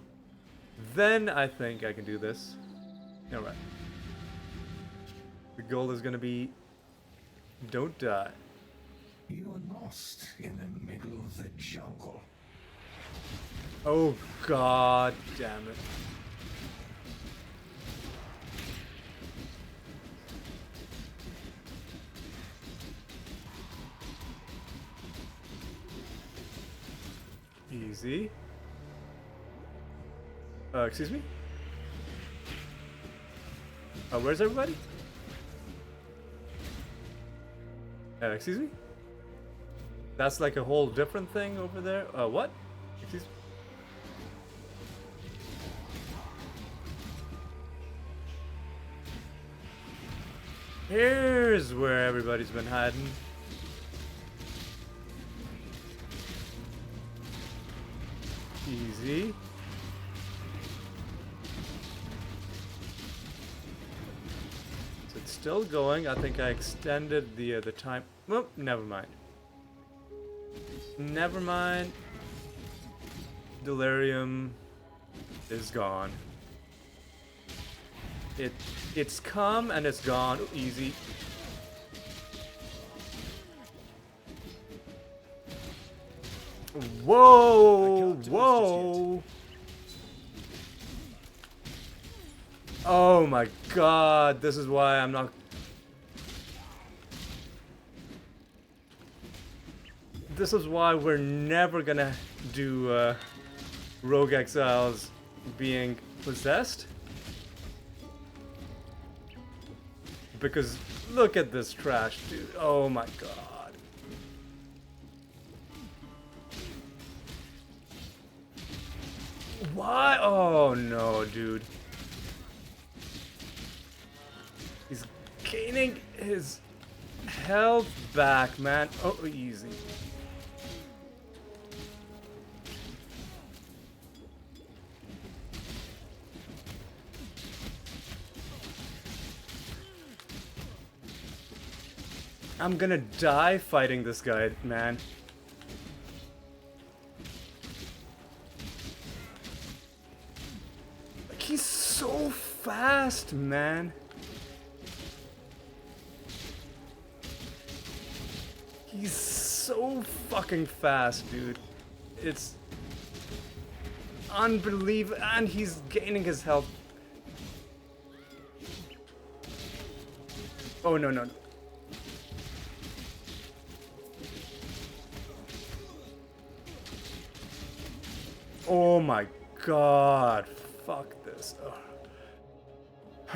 Then I think I can do this. Alright. The goal is gonna be don't die. You're lost in the middle of the jungle. Oh god damn it. Easy. Excuse me? Where's everybody? Excuse me? That's like a whole different thing over there. What? Excuse me? Here's where everybody's been hiding. Easy. So it's still going. I think I extended the time. Oh, never mind. Never mind. Delirium is gone. It's come and it's gone. Easy. Whoa! Whoa! Oh my god, this is why I'm not... This is why we're never gonna do Rogue Exiles being possessed. Because look at this trash, dude. Oh my god. Why? Oh no, dude. He's gaining his health back, man. Oh, easy. I'm gonna die fighting this guy, man. Like, he's so fast, man. He's so fucking fast, dude. It's unbelievable, and he's gaining his health. Oh, no, no, no. Oh my god. Fuck this. Ugh.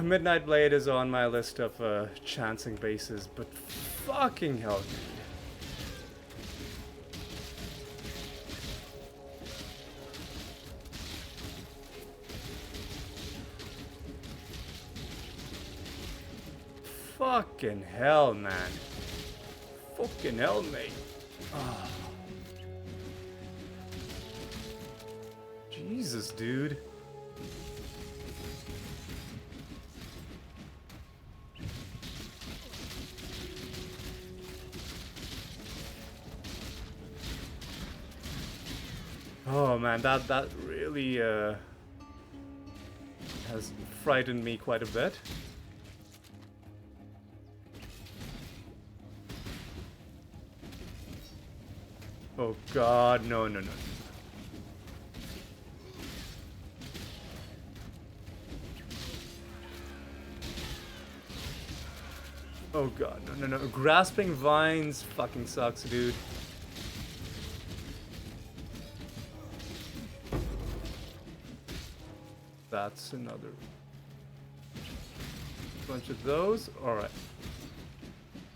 Midnight Blade is on my list of chancing bases, but fucking hell, dude. Fucking hell, man. Fucking hell, mate. Oh. Jesus, dude. Oh man, that really has frightened me quite a bit. Oh god, no, no, no. Oh god, no, no, no. Grasping vines fucking sucks, dude. That's another bunch of those. Alright.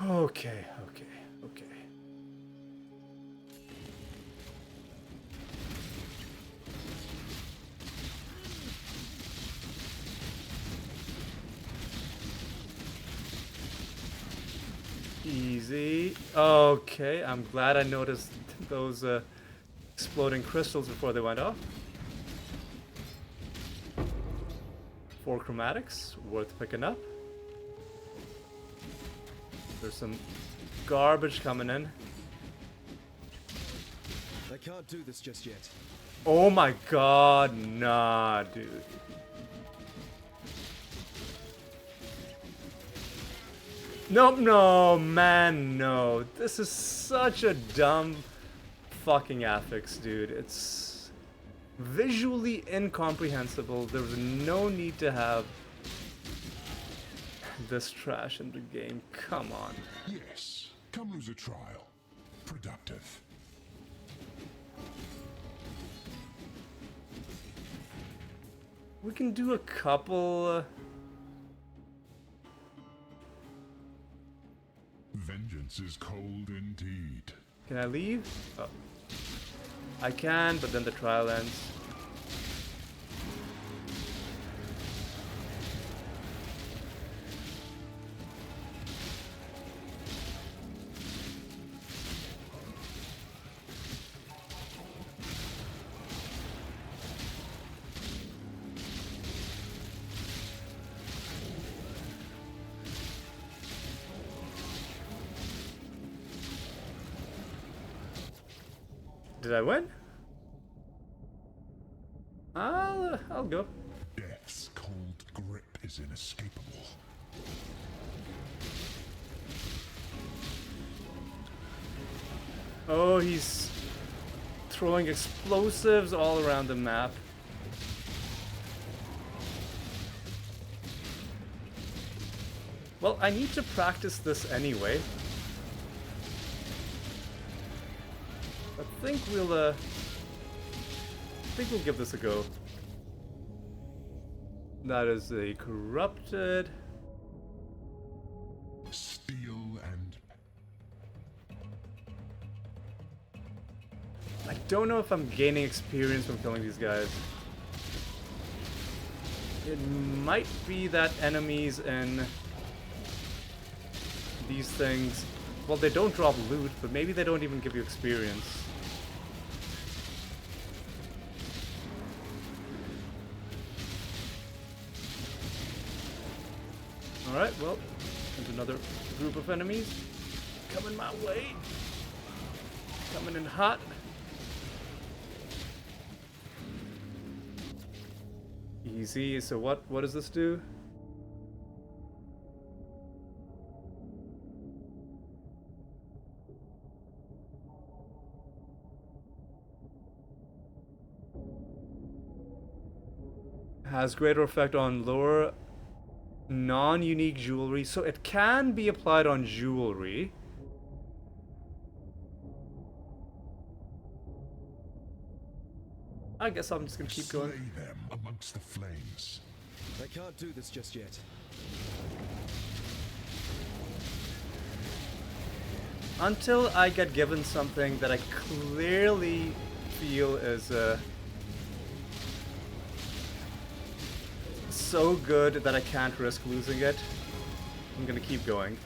Okay, okay, okay. Easy. Okay, I'm glad I noticed those exploding crystals before they went off. 4 chromatics, worth picking up. There's some garbage coming in. I can't do this just yet. Oh my god, nah, dude. Nope, no, man, no. This is such a dumb fucking affix, dude. It's visually incomprehensible. There was no need to have this trash in the game. Come on. Yes, come lose a trial. Productive. We can do a couple. Vengeance is cold indeed. Can I leave? Oh. I can, but then the trial ends. Did I win? I'll go. Death's cold grip is inescapable. Oh, he's throwing explosives all around the map. Well, I need to practice this anyway. I think we'll give this a go. That is a corrupted. Steel and... I don't know if I'm gaining experience from killing these guys. It might be that enemies in these things, well, they don't drop loot, but maybe they don't even give you experience. Alright, well, there's another group of enemies. coming my way. Coming in hot. Easy. So what does this do? Has greater effect on lower non-unique jewelry. So it can be applied on jewelry. I guess I'm just gonna keep going. Slay them amongst the flames. I can't do this just yet. Until I get given something that I clearly feel is so good that I can't risk losing it, I'm gonna keep going.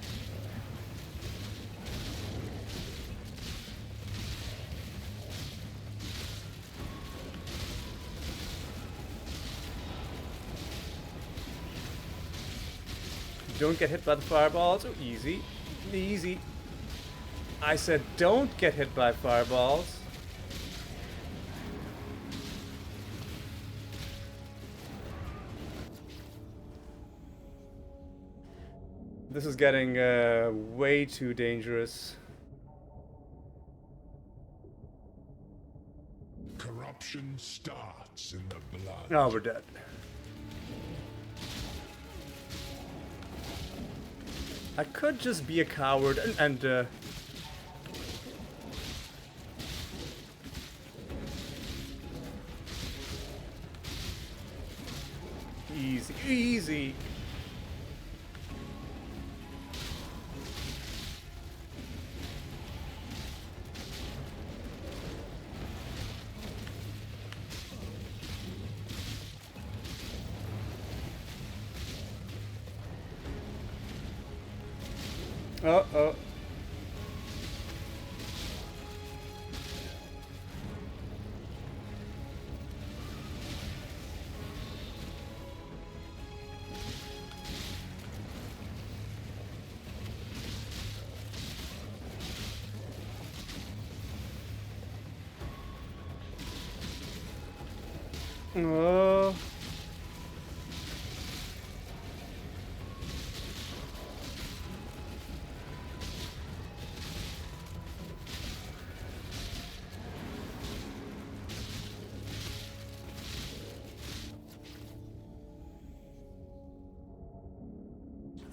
Don't get hit by the fireballs. Oh, easy. Easy. I said don't get hit by fireballs. This is getting way too dangerous. Corruption starts in the blood. Oh, we're dead. I could just be a coward and easy, easy. Uh-oh. Oh.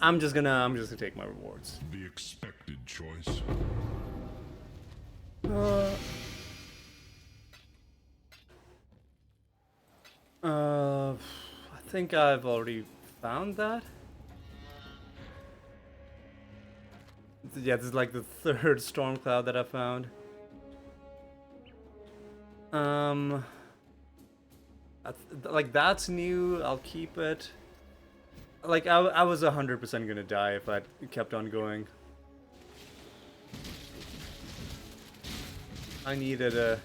I'm just gonna take my rewards. The expected choice. I think I've already found that. Yeah, this is like the third storm cloud that I found. Like that's new. I'll keep it. Like I was 100% gonna die if I kept on going. I needed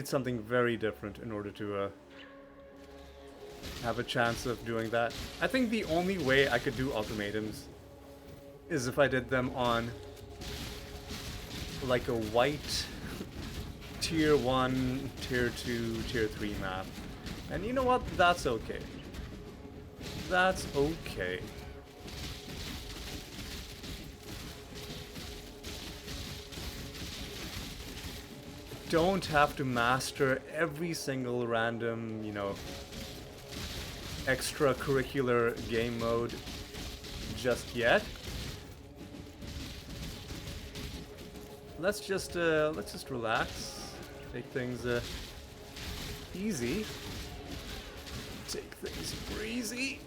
something very different in order to have a chance of doing that. I think the only way I could do ultimatums is if I did them on like a white tier 1, tier 2, tier 3 map. And you know what? That's okay. That's okay. Don't have to master every single random, you know, extracurricular game mode just yet. Let's just relax. Take things easy. Take things breezy.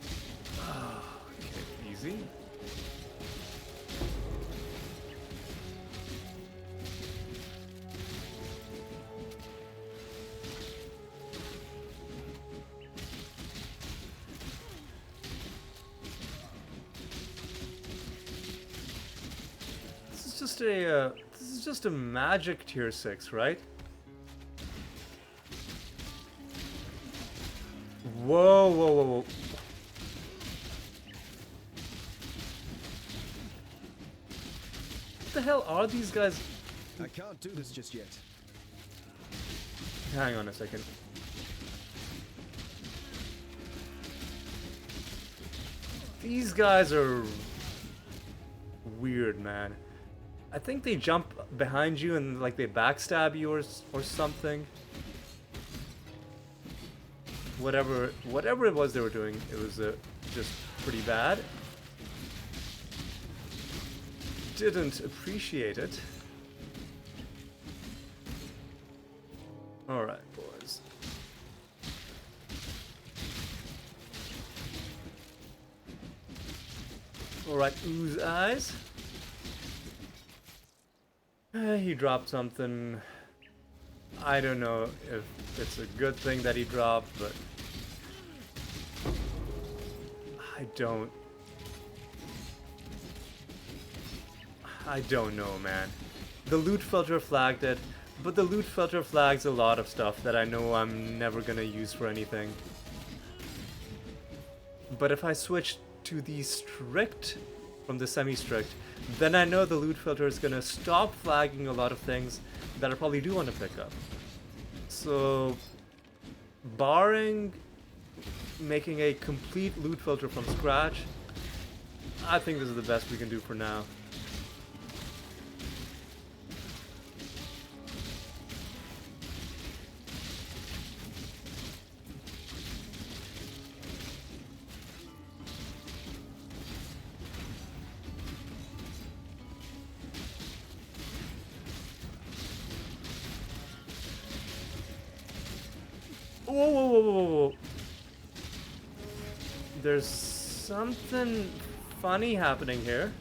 Okay, easy. This is just a magic tier 6, right? Whoa, whoa, whoa, whoa. hell are these guys? I can't do this just yet. Hang on a second. These guys are weird, man. I think they jump behind you and like they backstab you or something. Whatever it was they were doing, it was just pretty bad. Didn't appreciate it. Alright, boys. Alright, ooze eyes. He dropped something. I don't know if it's a good thing that he dropped, but I don't know, man. The loot filter flagged it, but the loot filter flags a lot of stuff that I know I'm never gonna use for anything. But if I switch to the strict from the semi-strict, then I know the loot filter is gonna stop flagging a lot of things that I probably do want to pick up. So, barring making a complete loot filter from scratch, I think this is the best we can do for now. Whoa, whoa, whoa, whoa, whoa. There's something funny happening here.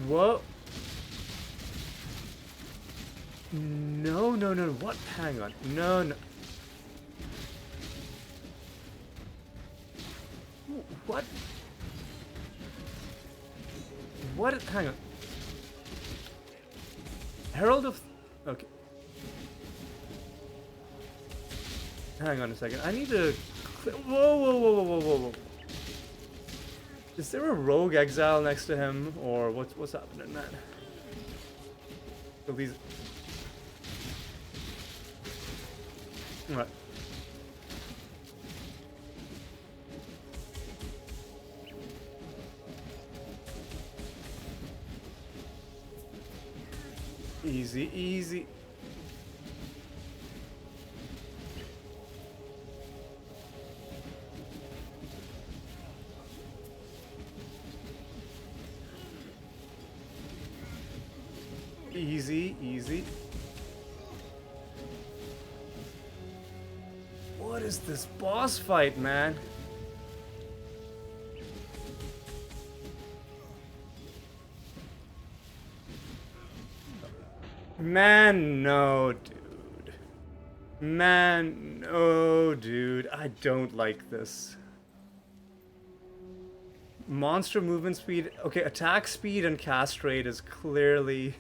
Whoa. No, no, no. What? Hang on. No, no. What? What? Hang on. Herald of... Okay. Hang on a second. I need to... Whoa, whoa, whoa, whoa, whoa, whoa, whoa. Is there a rogue exile next to him? Or what's happening, man? So these... Alright. Easy, easy. Easy, easy. What is this boss fight, man? Man, no, dude. Man, no, dude. I don't like this. Monster movement speed. Okay, attack speed and cast rate is clearly...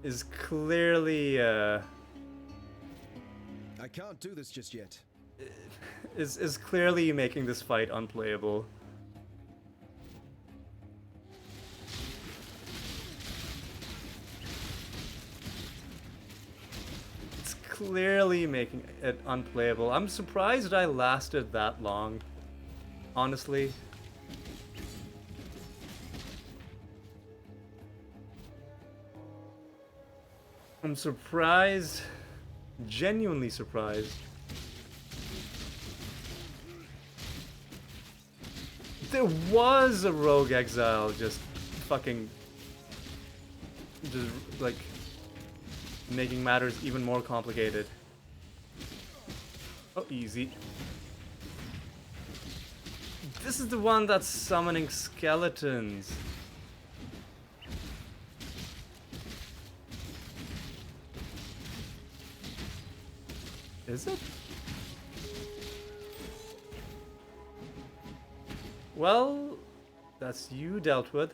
I can't do this just yet. is clearly making this fight unplayable. It's clearly making it unplayable. I'm surprised I lasted that long, honestly. I'm surprised, genuinely surprised. There was a rogue exile just fucking, just like making matters even more complicated. Oh, easy. This is the one that's summoning skeletons. Is it? Well, that's you dealt with.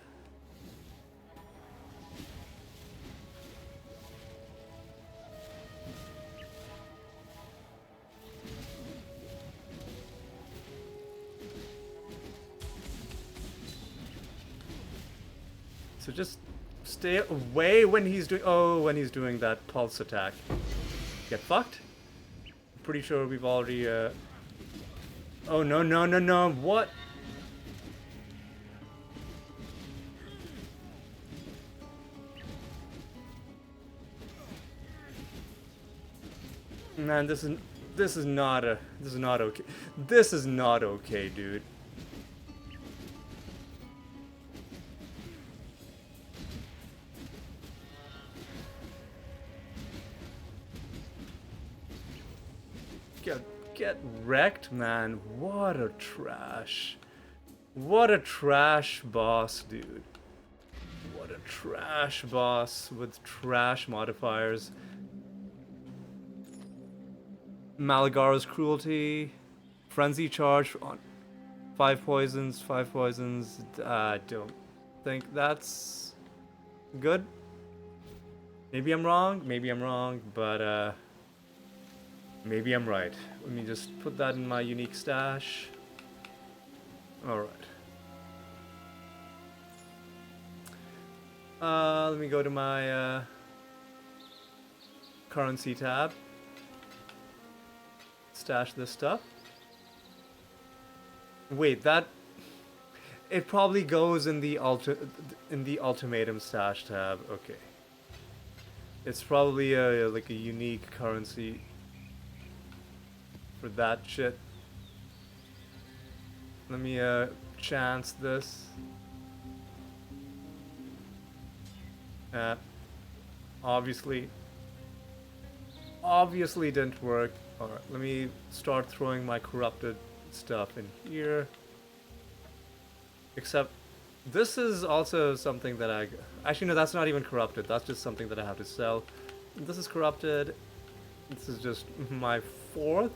So just stay away when he's doing... Oh, when he's doing that pulse attack. Get fucked. Pretty sure we've already... Oh, no, no, no, no. What? Man, this is not okay. This is not okay, dude. Get wrecked, man. What a trash. What a trash boss, dude. What a trash boss with trash modifiers. Malagaro's cruelty. Frenzy charge on 5 poisons, 5 poisons. I don't think that's good. Maybe I'm wrong, but maybe I'm right. Let me just put that in my unique stash. Alright. Let me go to my currency tab. Stash this stuff. Wait, that... It probably goes in the ultimatum stash tab. Okay. It's probably like a unique currency for that shit. Let me chance this. Obviously didn't work. Alright, let me start throwing my corrupted stuff in here. Except, this is also something that I... Actually, no, that's not even corrupted. That's just something that I have to sell. This is corrupted. This is just my fourth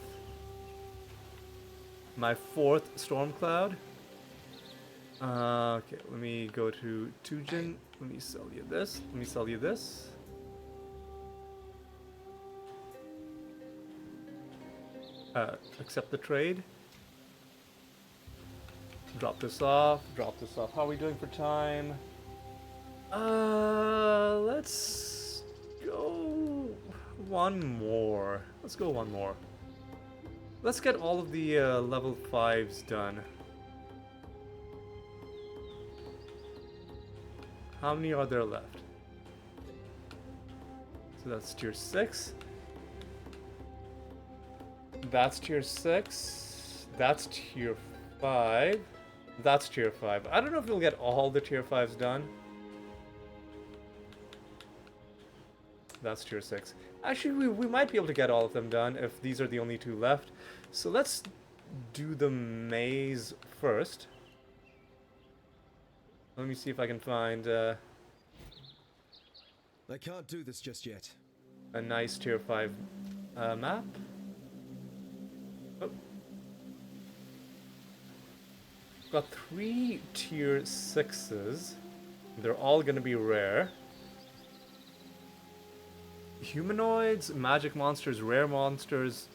storm cloud. Okay, let me go to Tujin. Let me sell you this. Let me sell you this. Accept the trade. Drop this off. Drop this off. How are we doing for time? Let's go one more. Let's go one more. Let's get all of the level 5s done. How many are there left? So that's tier 6. That's tier 6. That's tier 5. That's tier 5. I don't know if we'll get all the tier 5s done. That's tier 6. Actually, we might be able to get all of them done if these are the only 2 left. So let's do the maze first. Let me see if I can find I can't do this just yet. a nice tier 5 map. Oh. Got 3 tier 6s. They're all gonna be rare. Humanoids, magic monsters, rare monsters,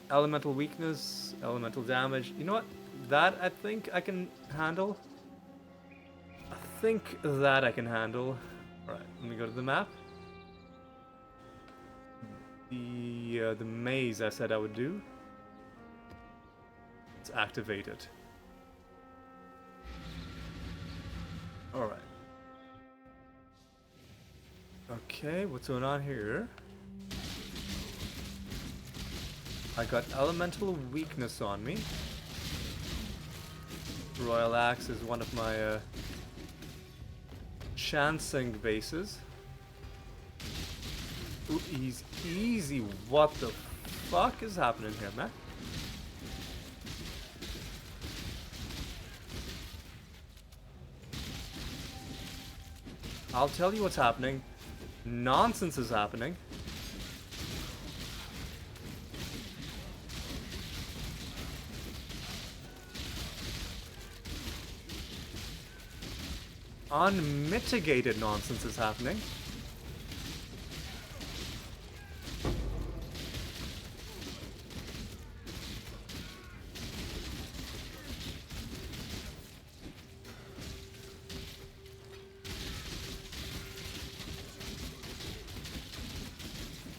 elemental weakness, elemental damage. You know what? That I think I can handle. Alright, let me go to the map. The maze I said I would do. Let's activate it. Alright. Okay, what's going on here? I got elemental weakness on me. Royal Axe is one of my chancing bases. Ooh, easy. What the fuck is happening here, man? I'll tell you what's happening. Nonsense is happening. Unmitigated nonsense is happening.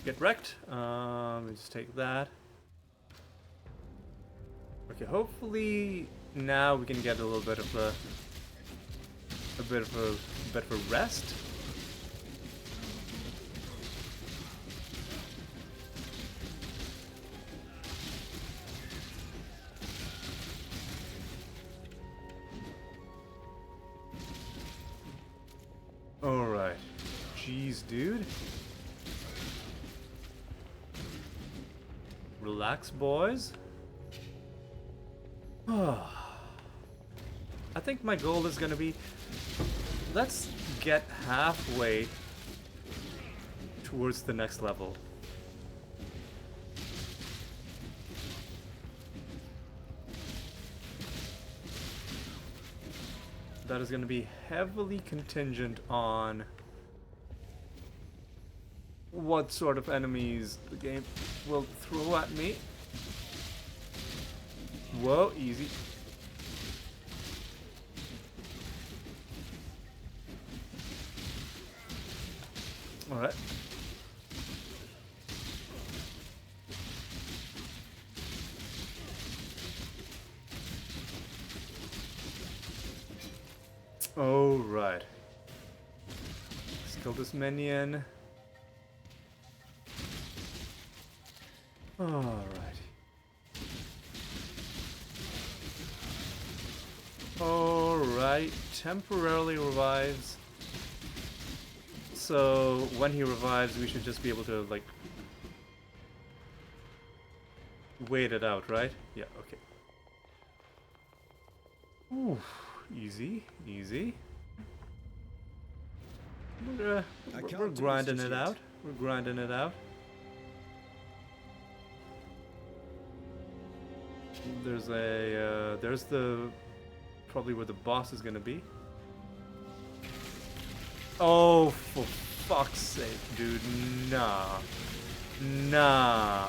Get wrecked. Let me just take that. Okay, hopefully now we can get a little bit of a bit of a rest. All right. Jeez, dude. Relax, boys. I think my goal is gonna be, let's get halfway towards the next level. That is gonna be heavily contingent on what sort of enemies the game will throw at me. Whoa, easy. Alright. Alright. Let's kill this minion. Alright. Alright. Temporarily revives. So when he revives, we should just be able to, like, wait it out, right? Yeah, okay. Ooh, easy, easy. We're grinding it out. We're grinding it out. There's a, there's the, probably where the boss is gonna be. Oh, for fuck's sake, dude, nah. Nah.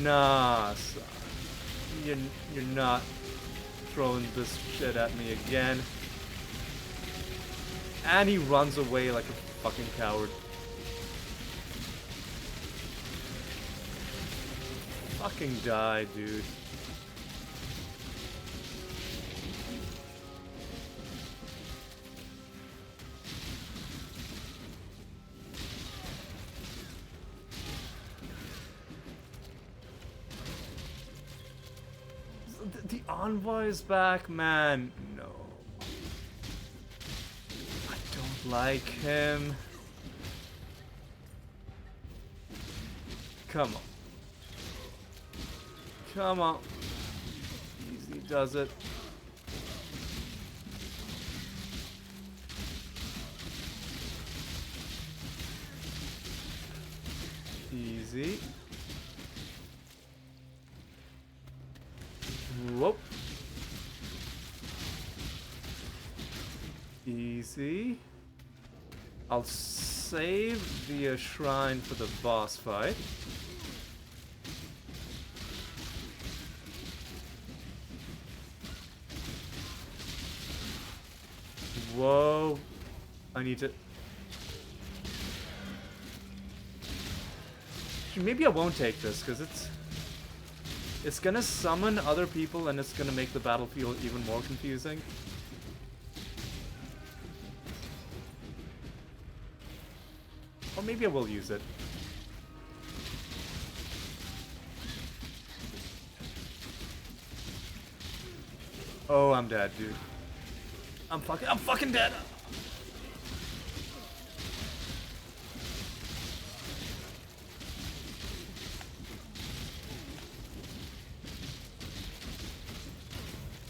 Nah, son. You're not throwing this shit at me again. And he runs away like a fucking coward. Fucking die, dude. The envoy is back, man. No. I don't like him. Come on. Come on. Easy does it. Easy. Whoop. Easy. I'll save the shrine for the boss fight. Whoa. I need to... Maybe I won't take this, because it's gonna summon other people and it's gonna make the battlefield even more confusing. Or maybe I will use it. Oh, I'm dead, dude. I'm fucking dead!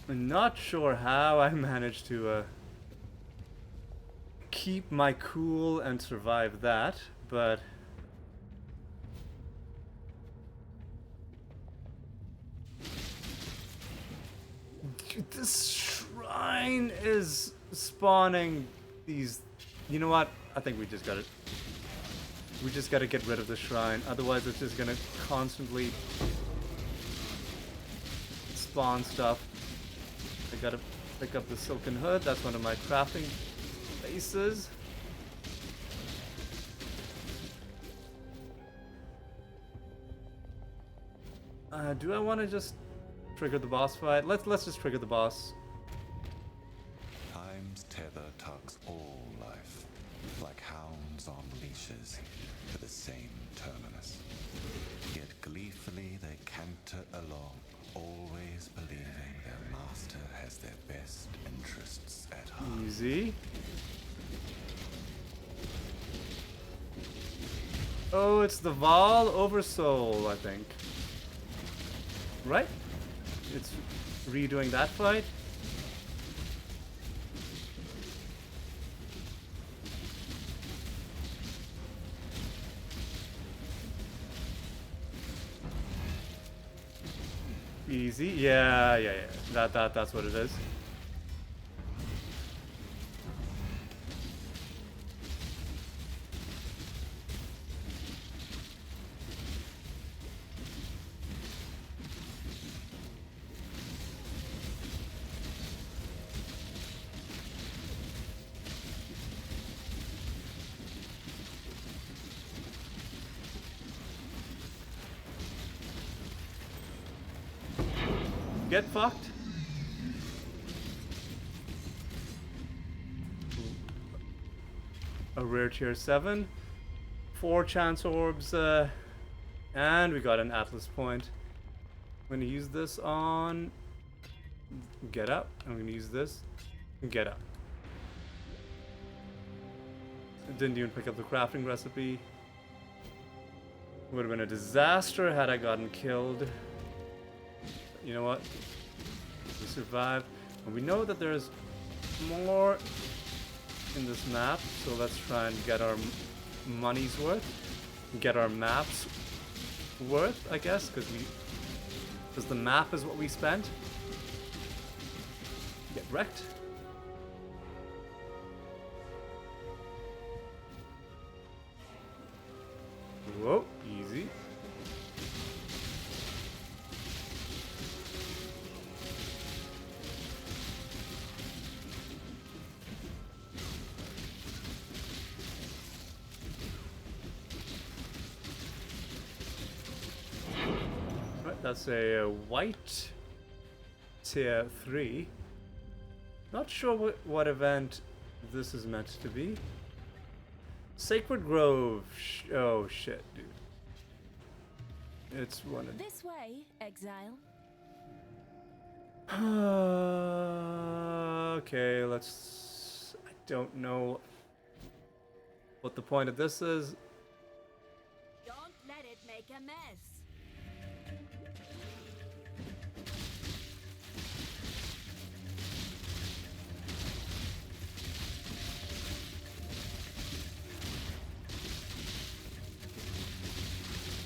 I'm not sure how I managed to keep my cool and survive that, but this shrine is spawning these. You know what? I think we just gotta get rid of the shrine, otherwise it's just gonna constantly spawn stuff. I gotta pick up the silken hood. That's one of my crafting bases. Do I want to just trigger the boss fight? Let's just trigger the boss. Time's tether tugs all life, like hounds on leashes, to the same terminus. Yet gleefully they canter along, always believing their master has their best interests at heart. Easy. Oh, it's the Val Oversoul, I think. Right? It's redoing that fight. Easy. Yeah. That's what it is. Get fucked. A rare tier 7. 4 chance orbs, and we got an Atlas point. I'm gonna use this on get up. I'm gonna use this get up. Didn't even pick up the crafting recipe. Would have been a disaster had I gotten killed. You know what? We survived. And we know that there's more in this map, so let's try and get our money's worth. Get our maps worth, I guess, because the map is what we spent. Get wrecked. Whoa, easy. That's a white tier 3. Not sure what event this is meant to be. Sacred Grove. Oh shit, dude. It's one of This way, exile. okay, let's... I don't know what the point of this is. Don't let it make a mess.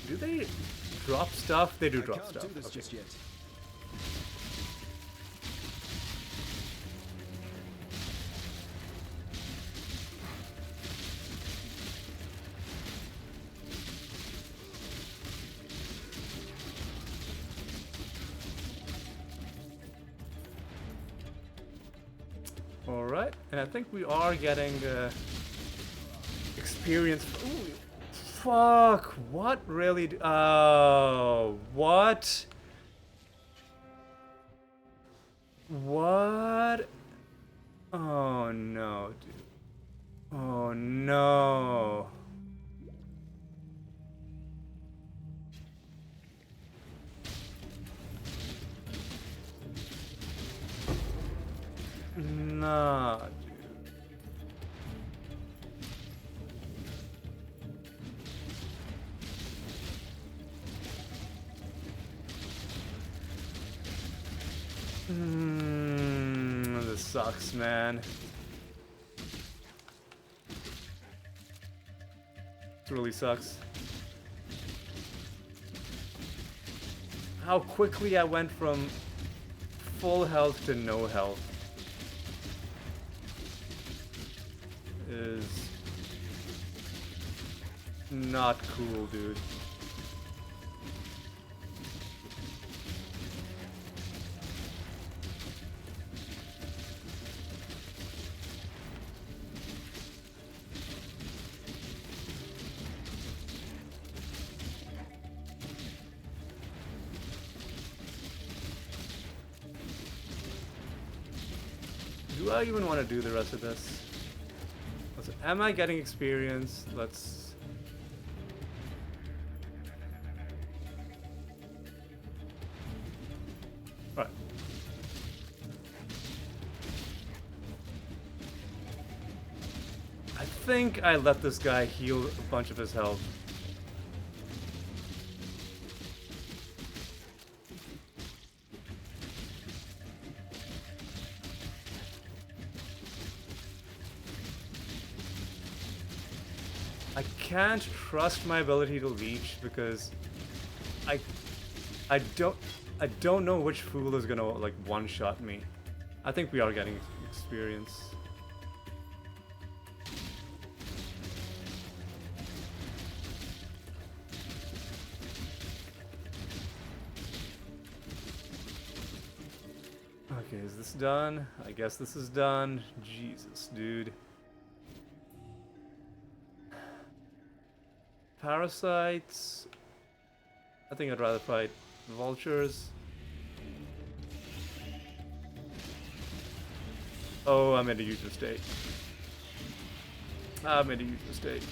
Do they drop stuff? They do drop Can't stuff. do this Okay. just yet. Alright, and I think we are getting experience. Ooh, fuck, what really? Oh, what? What? Oh no, dude. Oh no. Nah, dude. This sucks, man. This really sucks. How quickly I went from full health to no health is not cool, dude. Do I even want to do the rest of this? Am I getting experience? Let's... Right. I think I let this guy heal a bunch of his health. I can't trust my ability to leech because I don't know which fool is gonna like one-shot me. I think we are getting experience. Okay, is this done? I guess this is done. Jesus, dude. Parasites. I think I'd rather fight vultures. Oh, I made a huge mistake. I made a huge mistake.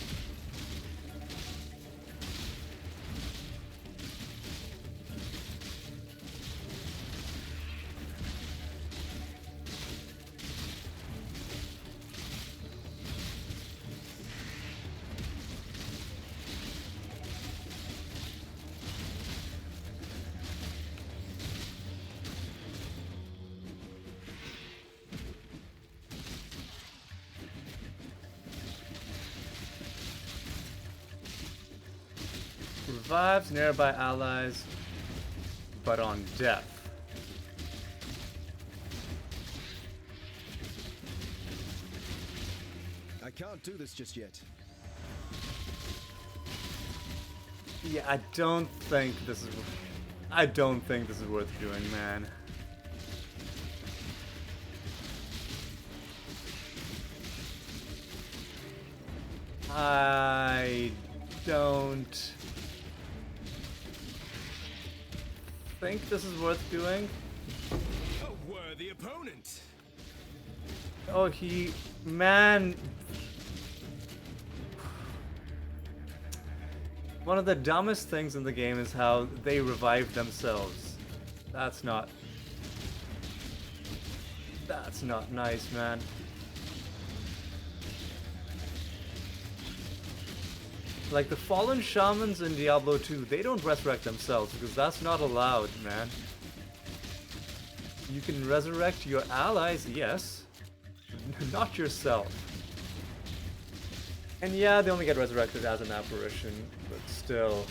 Revives nearby allies, but on death. I can't do this just yet. Yeah, I don't think this is worth doing, man. I don't think this is worth doing. A worthy opponent. Oh, man. One of the dumbest things in the game is how they revive themselves. That's not nice, man. Like the fallen shamans in Diablo 2, they don't resurrect themselves because that's not allowed, man. You can resurrect your allies, yes, not yourself. And yeah, they only get resurrected as an apparition, but still.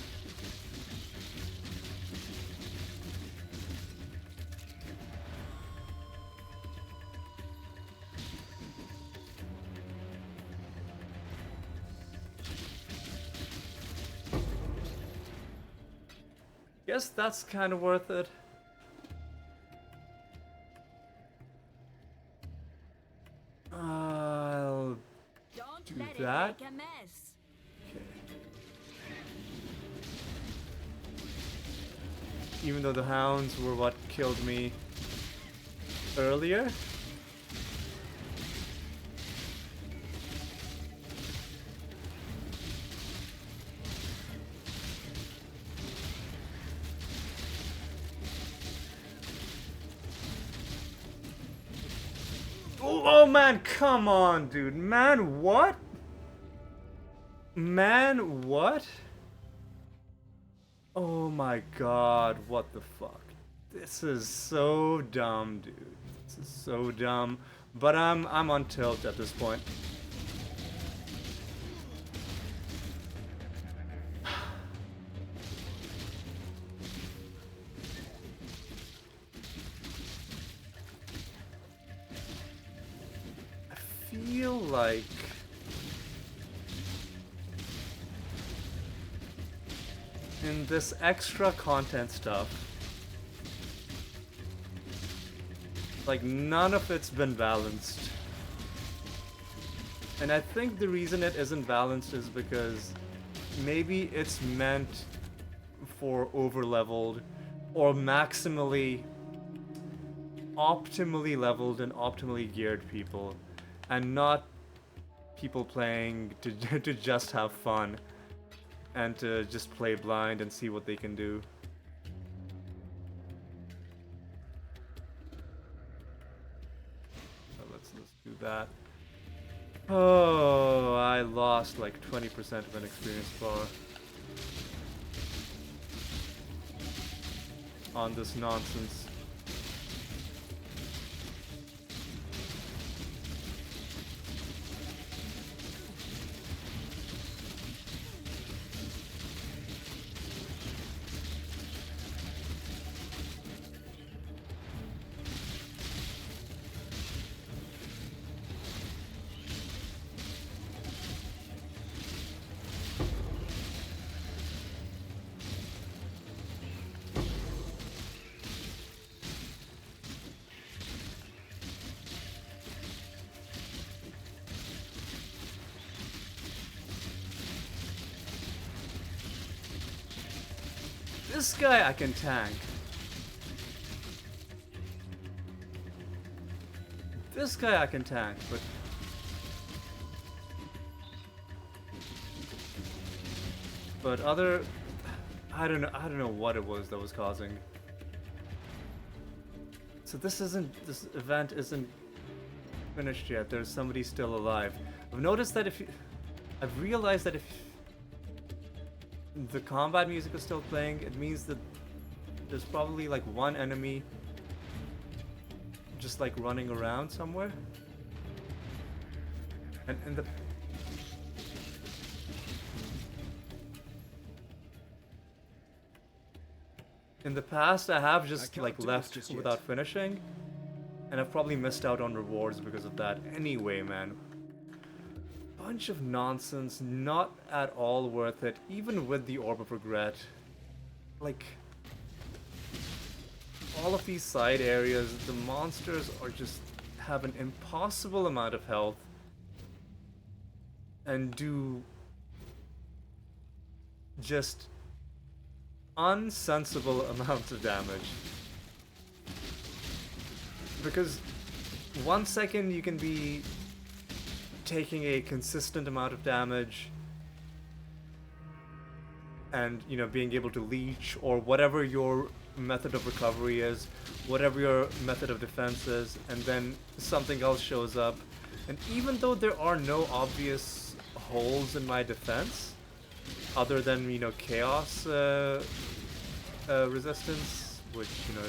Guess that's kind of worth it. I'll do that. Make a mess. Okay. Even though the hounds were what killed me earlier. Oh man, come on, dude. Man, what? Man, what? Oh my god, what the fuck? This is so dumb, dude. This is so dumb. But I'm on tilt at this point. I feel like in this extra content stuff, like none of it's been balanced. And I think the reason it isn't balanced is because maybe it's meant for overleveled or maximally optimally leveled and optimally geared people, and not people playing to to just have fun and to just play blind and see what they can do. So let's do that. Oh, I lost like 20% of an experience bar on this nonsense. This guy I can tank. This guy I can tank, but other, I don't know what it was that was causing. So this event isn't finished yet. There's somebody still alive. I've noticed that I've realized that if the combat music is still playing, it means that there's probably like one enemy just like running around somewhere. And in the past I have just like left without finishing, and I've probably missed out on rewards because of that. Anyway, man, bunch of nonsense, not at all worth it, even with the Orb of Regret. Like, all of these side areas, the monsters are just have an impossible amount of health and do just unsensible amounts of damage. Because 1 second you can be taking a consistent amount of damage and, you know, being able to leech or whatever your method of recovery is, whatever your method of defense is, and then something else shows up. And even though there are no obvious holes in my defense, other than, you know, chaos resistance, which, you know,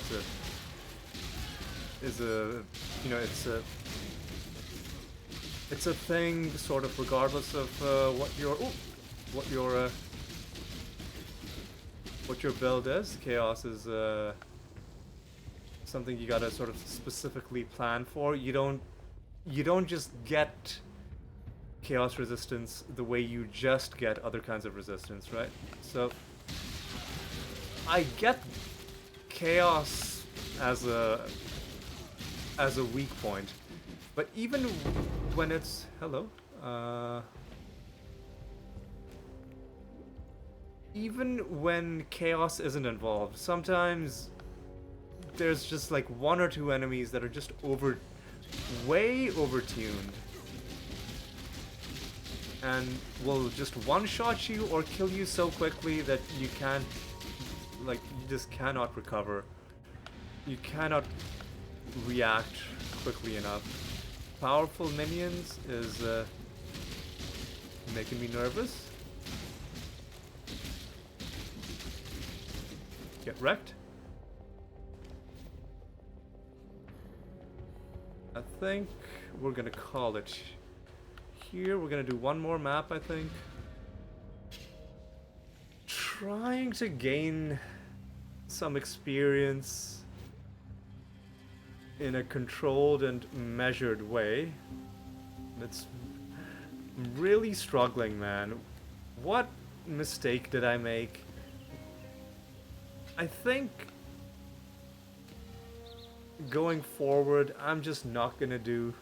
it's a thing, sort of, regardless of what your build is. Chaos is something you gotta sort of specifically plan for. You don't just get chaos resistance the way you just get other kinds of resistance, right? So I get chaos as a weak point, but even when it's even when chaos isn't involved, sometimes there's just like one or two enemies that are just way overtuned and will just one-shot you or kill you so quickly that you can't, like, you just cannot recover. You cannot react quickly enough. Powerful minions is making me nervous. Get wrecked. I think we're gonna call it here. We're gonna do one more map, I think. Trying to gain some experience in a controlled and measured way. It's really struggling, man. What mistake did I make? I think going forward, I'm just not gonna do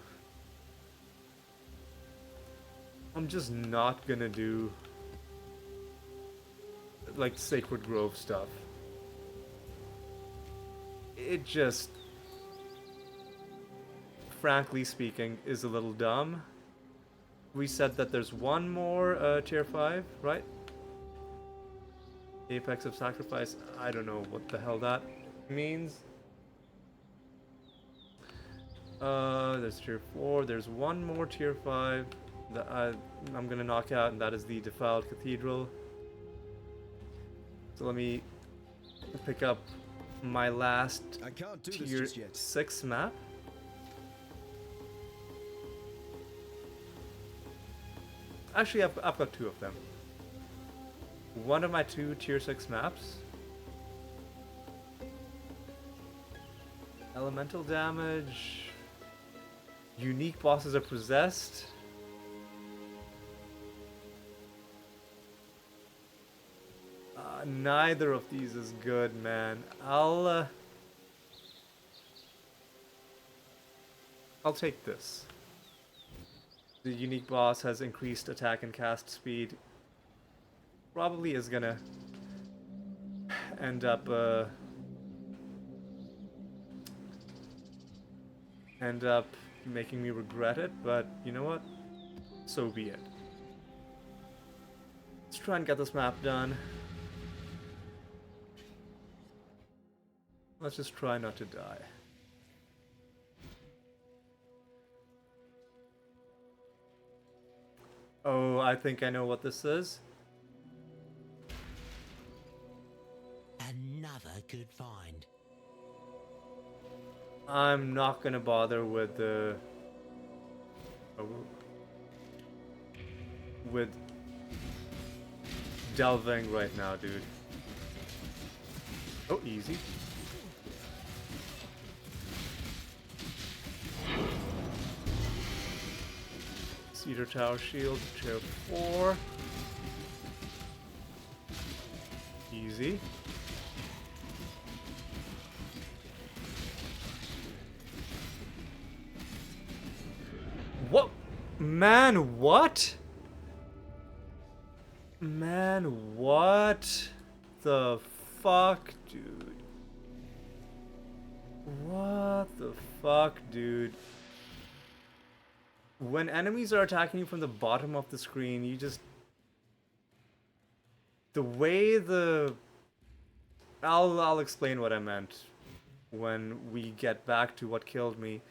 like Sacred Grove stuff. It just frankly speaking, is a little dumb. We said that there's one more tier 5, right? Apex of Sacrifice. I don't know what the hell that means. There's tier 4. There's one more tier 5 that I'm gonna knock out, and that is the Defiled Cathedral. So let me pick up my last I can't do this tier just yet. 6 map. Actually, I've got 2 of them. One of my 2 tier 6 maps. Elemental damage. Unique bosses are possessed. Neither of these is good, man. I'll take this. The unique boss has increased attack and cast speed. Probably is gonna end up making me regret it, but you know what? So be it. Let's try and get this map done. Let's just try not to die. Oh, I think I know what this is. Another good find. I'm not gonna bother with the... with delving right now, dude. Oh, easy. Cedar Tower Shield, tier 4. Easy. What? Man, what? Man, what the fuck, dude? What the fuck, dude? When enemies are attacking you from the bottom of the screen, you just... The way the... I'll explain what I meant when we get back to what killed me.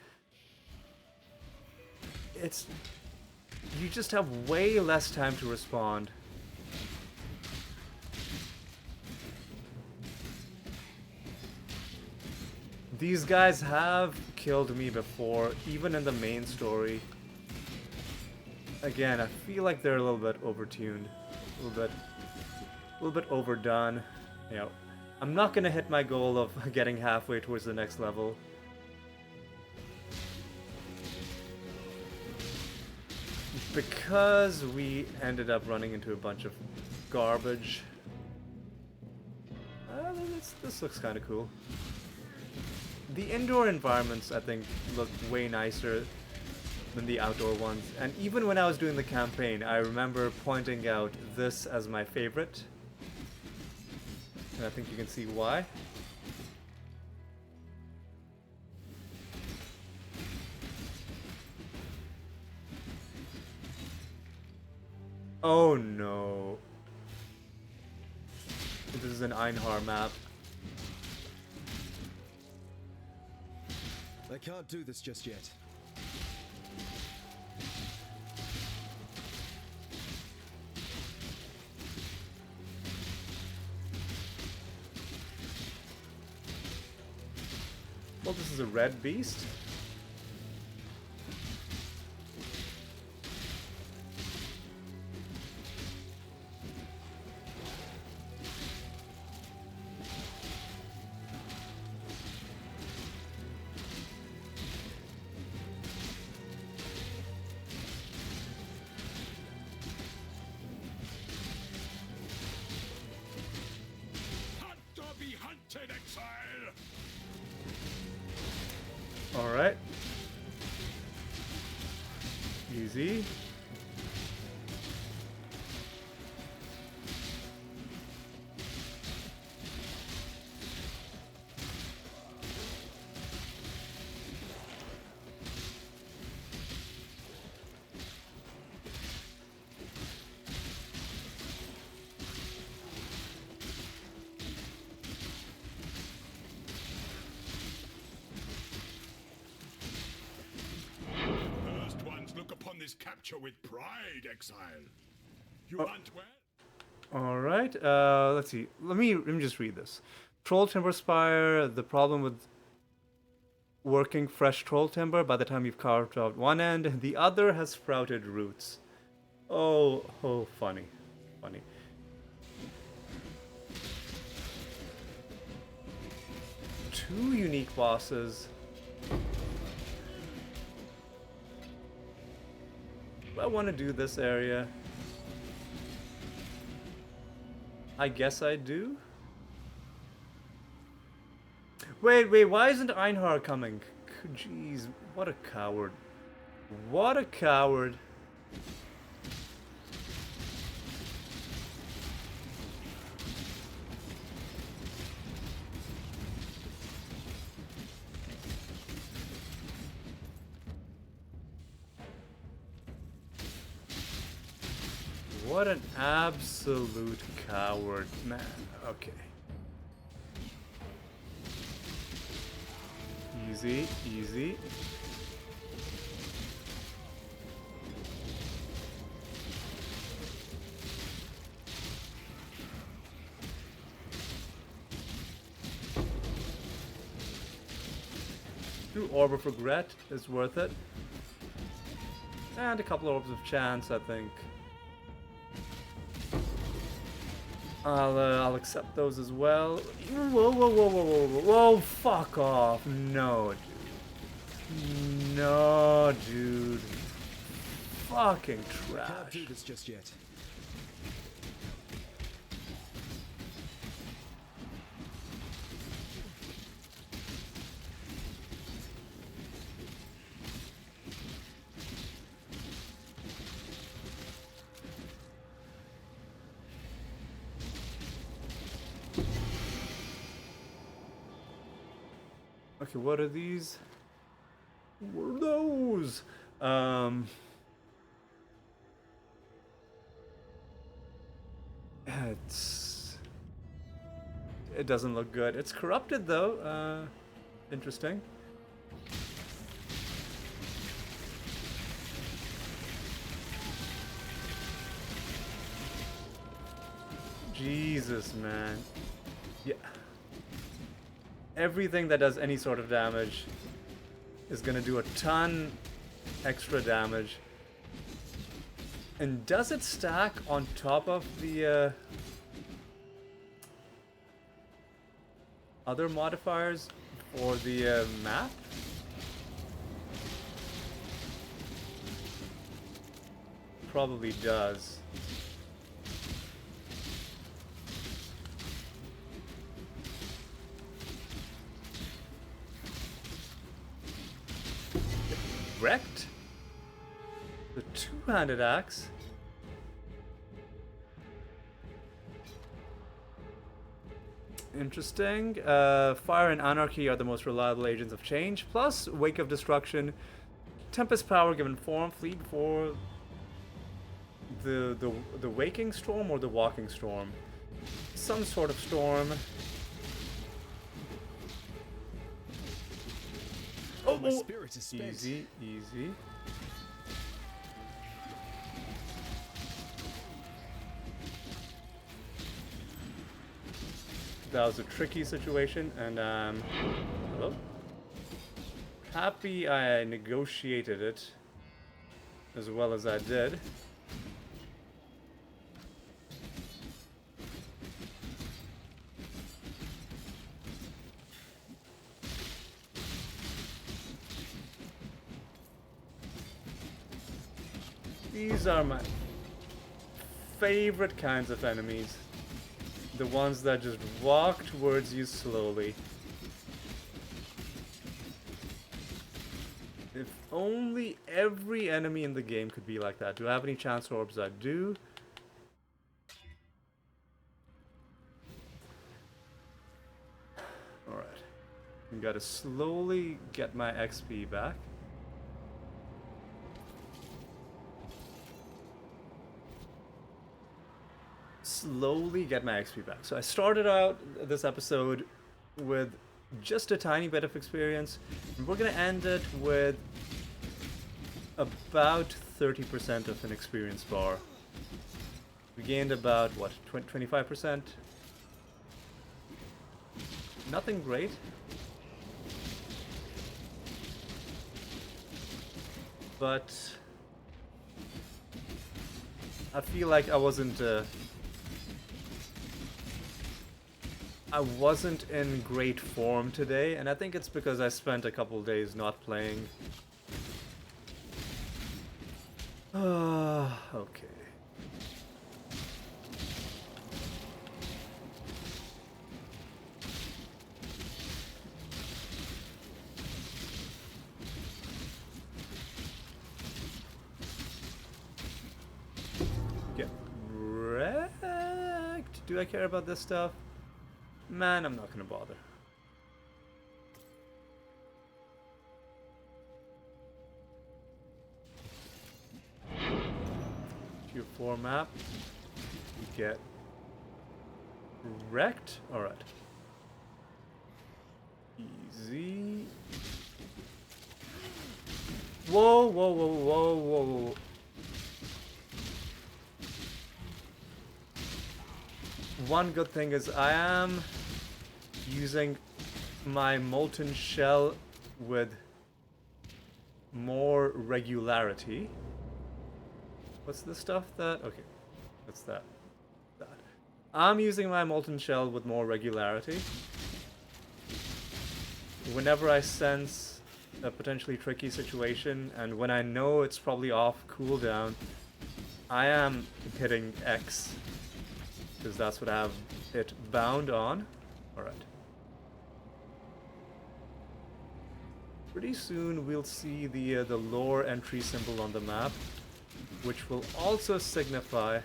It's... You just have way less time to respond. These guys have killed me before, even in the main story. Again, I feel like they're a little bit overtuned, a little bit overdone. You know, I'm not gonna hit my goal of getting halfway towards the next level. Because we ended up running into a bunch of garbage. This looks kind of cool. The indoor environments, I think, look way nicer than the outdoor ones. And even when I was doing the campaign, I remember pointing out this as my favorite. And I think you can see why. Oh no. This is an Einhar map. I can't do this just yet. Well, this is a red beast. Hunt or be hunted, exile! Alright. Easy. capture with pride, exile. You hunt well? All right. Let's see. Let me just read this. Troll timber spire. The problem with working fresh troll timber, by the time you've carved out one end, the other has sprouted roots. Oh, funny, funny. Two unique bosses. Do I want to do this area? I guess I do. Wait, why isn't Einhar coming? Jeez, what a coward. What a coward. What an absolute coward, man. Okay. Easy, easy. Two Orb of Regret is worth it. And a couple of Orbs of Chance, I think. I'll accept those as well. Whoa, fuck off. No, dude. No, dude. Fucking trash. Can't do this just yet. Okay, what are these? What are those? It doesn't look good. It's corrupted though. Interesting. Jesus, man. Yeah. Everything that does any sort of damage is gonna do a ton extra damage. And does it stack on top of the other modifiers for the map? Probably does. Wrecked? The two-handed axe? Interesting. Fire and Anarchy are the most reliable agents of change. Plus, Wake of Destruction. Tempest Power given form. Flee before the Waking Storm or the Walking Storm. Some sort of storm. My spirit is spent. Easy, easy. That was a tricky situation, and hello? Happy I negotiated it as well as I did. These are my favorite kinds of enemies. The ones that just walk towards you slowly. If only every enemy in the game could be like that. Do I have any chance orbs? I do. Alright. I gotta slowly get my XP back. Slowly get my XP back. So I started out this episode with just a tiny bit of experience, and we're gonna end it with about 30% of an experience bar. We gained about, what, 25%? Nothing great. But I feel like I wasn't in great form today, and I think it's because I spent a couple days not playing. Okay. Get wrecked. Do I care about this stuff? Man, I'm not gonna bother. Tier 4 map. You get wrecked? Alright. Easy. Whoa, whoa, whoa, whoa, whoa. One good thing is I am using my molten shell with more regularity. What's the stuff that... Okay, what's that? I'm using my molten shell with more regularity. Whenever I sense a potentially tricky situation, and when I know it's probably off cooldown, I am hitting X. Because that's what I have it bound on. Alright. Pretty soon we'll see the lore entry symbol on the map, which will also signify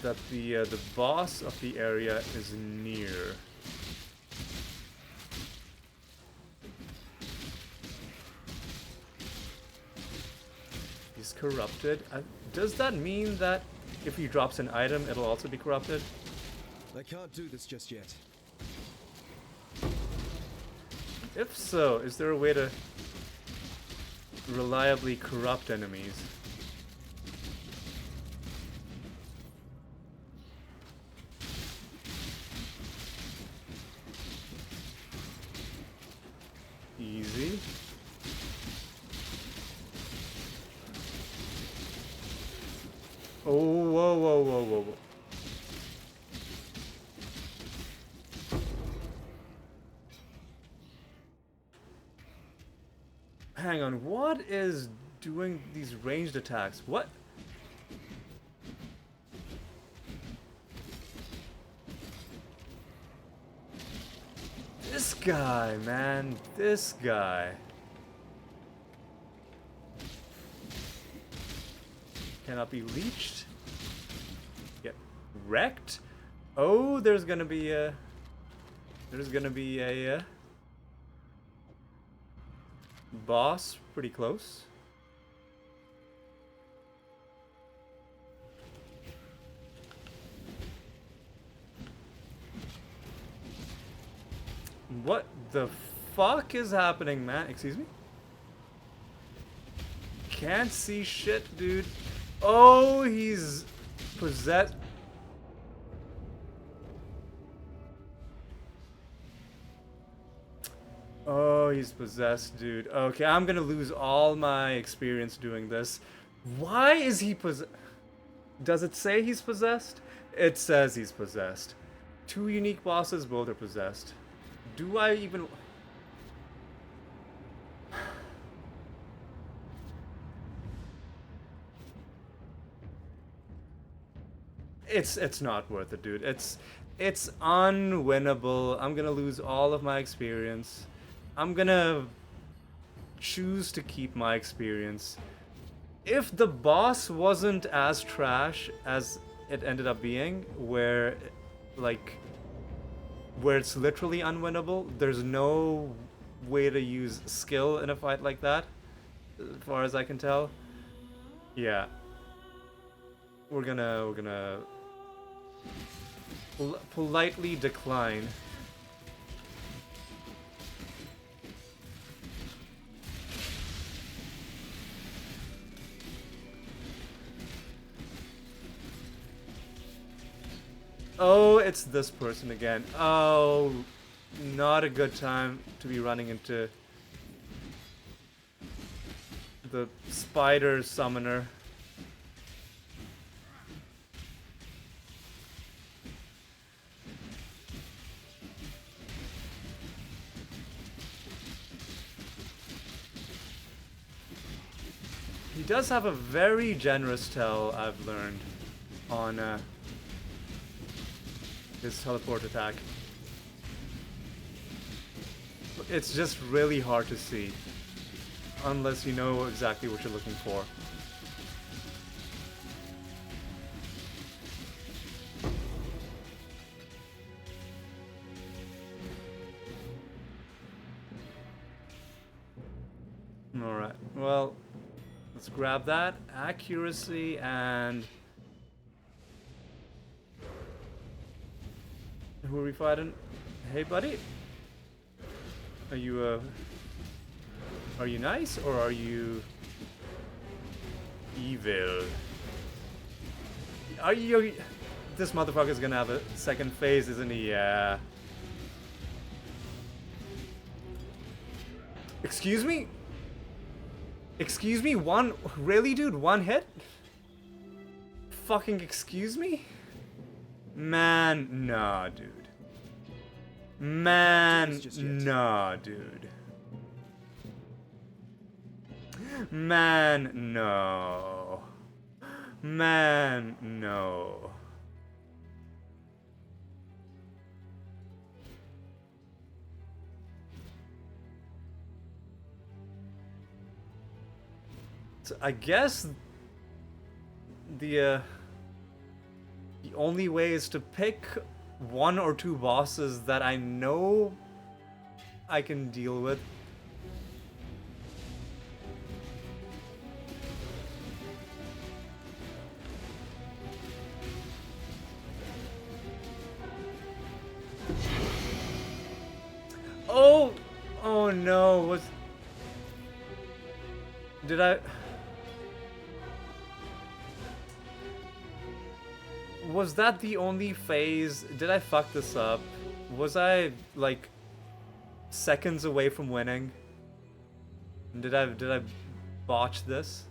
that the boss of the area is near. He's corrupted. Does that mean that if he drops an item, it'll also be corrupted? I can't do this just yet. If so, is there a way to reliably corrupt enemies? Easy. Oh, whoa, whoa, whoa, whoa, whoa. Hang on, what is doing these ranged attacks? What? This guy, man. This guy. Cannot be leeched. Get wrecked. Oh, there's gonna be a boss pretty close. What the fuck is happening, man? Excuse me? Can't see shit, dude. Oh, he's possessed. Oh, he's possessed, dude. Okay, I'm gonna lose all my experience doing this. Why is he possessed? Does it say he's possessed? It says he's possessed. Two unique bosses, both are possessed. Do I even... It's not worth it, dude. It's unwinnable. I'm gonna lose all of my experience. I'm gonna choose to keep my experience. If the boss wasn't as trash as it ended up being, where it's literally unwinnable, there's no way to use skill in a fight like that, as far as I can tell. Yeah. We're gonna politely decline. it's this person again. Oh, not a good time to be running into the spider summoner. He does have a very generous tell, I've learned, on his teleport attack. It's just really hard to see, unless you know exactly what you're looking for. Alright, well, let's grab that. Accuracy and... Who are we fighting? Hey, buddy? Are you nice or are you evil? Are you... This motherfucker's gonna have a second phase, isn't he? Yeah. Excuse me? Excuse me? One... Really, dude? One hit? Fucking excuse me? Man, nah, dude. Man, nah, dude. Man, no. Man, no. So I guess the only way is to pick one or two bosses that I know I can deal with. Oh! Oh no, was... Did I... Was that the only phase? Did I fuck this up? Was I, like, seconds away from winning? Did I botch this?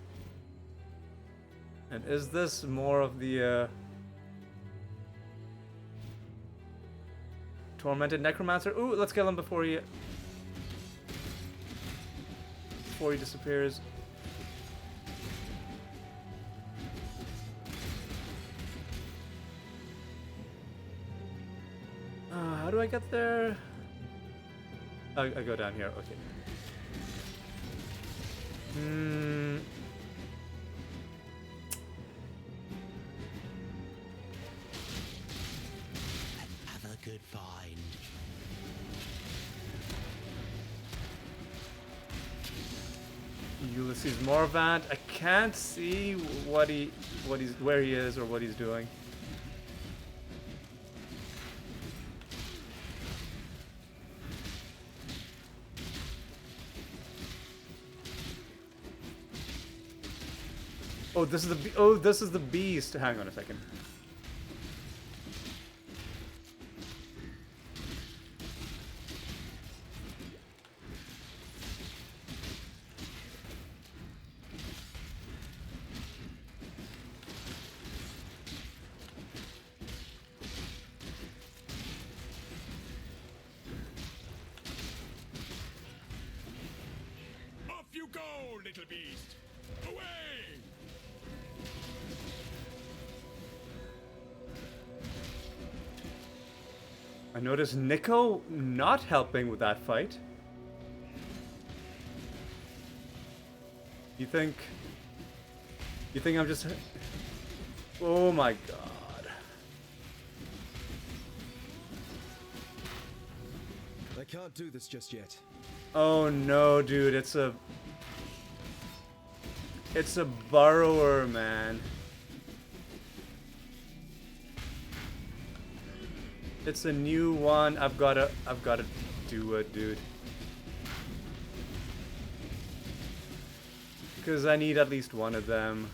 And is this more of the, Tormented Necromancer? Ooh, let's kill him before he disappears. How do I get there? I go down here, okay. Another good find. Ulysses Morvant. I can't see where he is or what he's doing. Oh, this is the beast. Hang on a second. Off you go, little beast! Away! I noticed Nico not helping with that fight. You think I'm just... Oh my god. I can't do this just yet. Oh no, dude, it's a burrower, man. It's a new one. I've gotta do it, dude. Because I need at least one of them.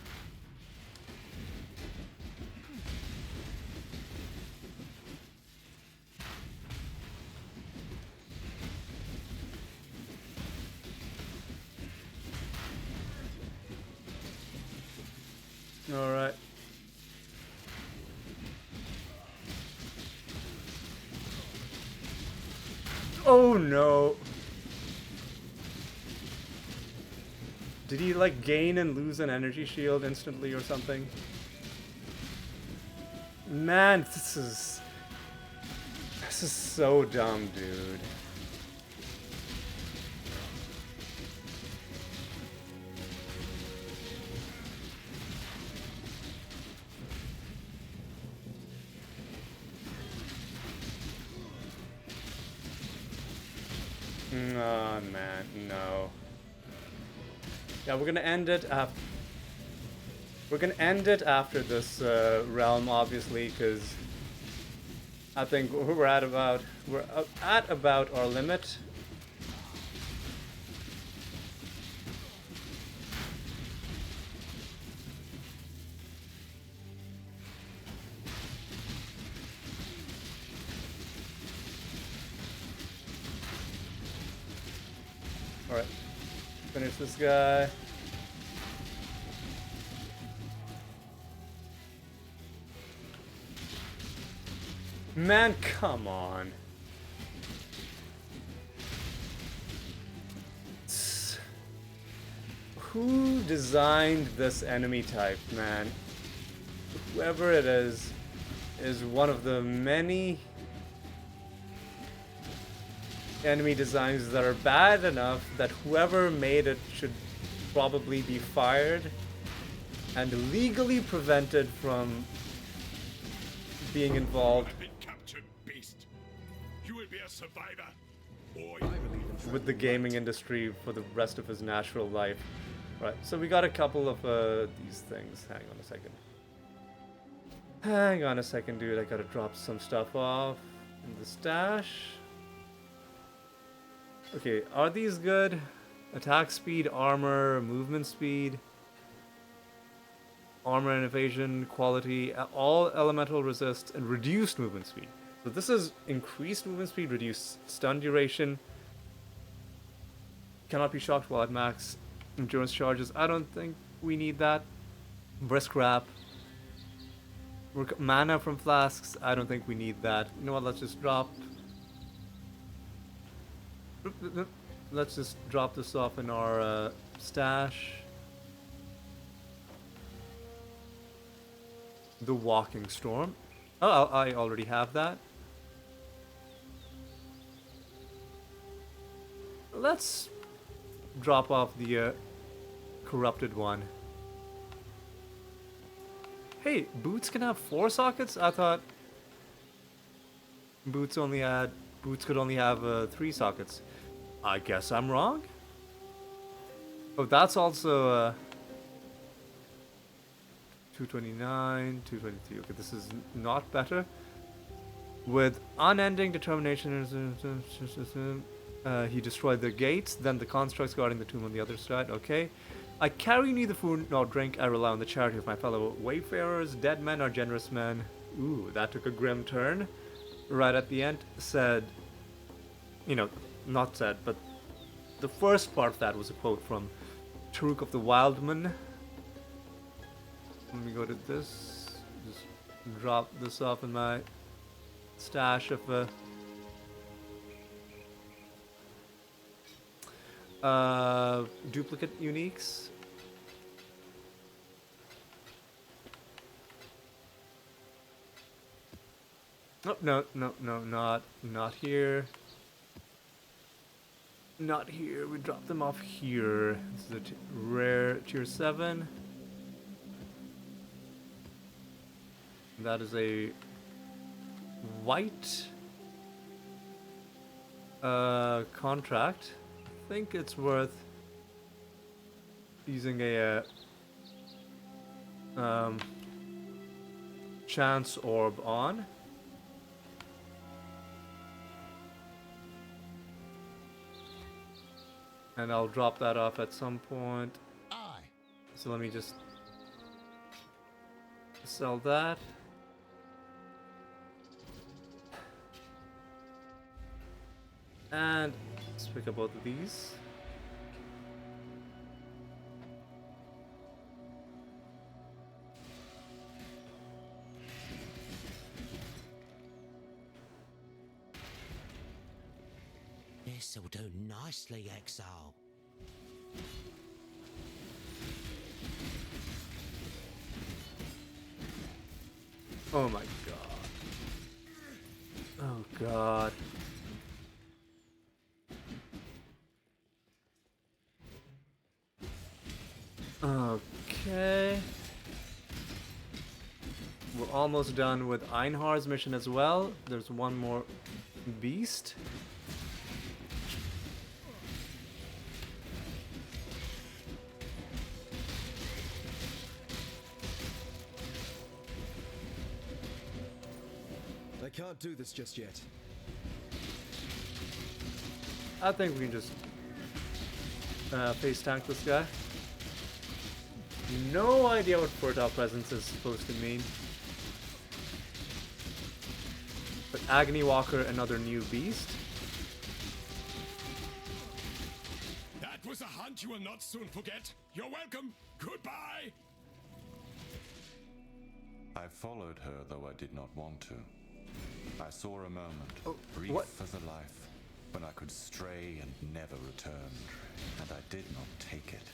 Alright. Oh no! Did he like gain and lose an energy shield instantly or something? Man, this is so dumb, dude. Oh man, no. Yeah, we're gonna end it after. We're gonna end it after this realm, obviously, because I think we're at about our limit. All right, finish this guy. Man, come on. Who designed this enemy type, man? Whoever it is one of the many enemy designs that are bad enough that whoever made it should probably be fired and legally prevented from being involved I've been captured, beast. You will be a survivor, or with the gaming industry for the rest of his natural life. Right, so we got a couple of these things. Hang on a second. Hang on a second, dude. I gotta drop some stuff off in the stash. Okay, are these good? Attack speed, armor, movement speed, armor and evasion, quality, all elemental resist, and reduced movement speed. So this is increased movement speed, reduced stun duration. Cannot be shocked while at max endurance charges. I don't think we need that. Brisk wrap. Mana from flasks. I don't think we need that. You know what? Let's just drop. Let's just drop this off in our stash. The walking storm. Oh, I already have that. Let's drop off the corrupted one. Hey, boots can have 4 sockets? I thought boots could only have 3 sockets. I guess I'm wrong. Oh, that's also 229, 223. Okay, this is not better. With unending determination, he destroyed the gates, then the constructs guarding the tomb on the other side. Okay. I carry neither food nor drink. I rely on the charity of my fellow wayfarers. Dead men are generous men. Ooh, that took a grim turn. Right at the end, said, you know, not said, but the first part of that was a quote from Turuk of the Wildman. Let me go to this. Just drop this off in my stash of duplicate uniques. Oh, no, not here. Not here. We drop them off here. This is a rare tier 7. That is a white contract. I think it's worth using a chance orb on. And I'll drop that off at some point. So let me just sell that. And let's pick up both of these. This'll do nicely, Exile. Oh my god. Oh god. Okay. We're almost done with Einhar's mission as well. There's one more beast. I can't do this just yet. I think we can just face tank this guy. No idea what fertile presence is supposed to mean. But Agony Walker, another new beast. That was a hunt you will not soon forget. You're welcome. Goodbye. I followed her, though I did not want to. I saw a moment, brief what? as a life, when I could stray and never return, and I did not take it.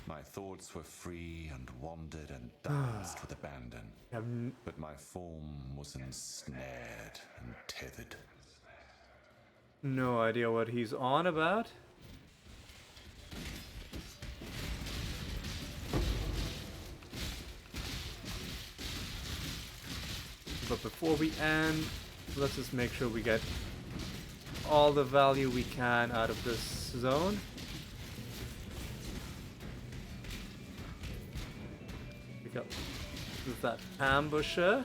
My thoughts were free and wandered and danced with abandon, but my form was ensnared and tethered. No idea what he's on about. But before we end, let's just make sure we get all the value we can out of this zone. We got that ambusher.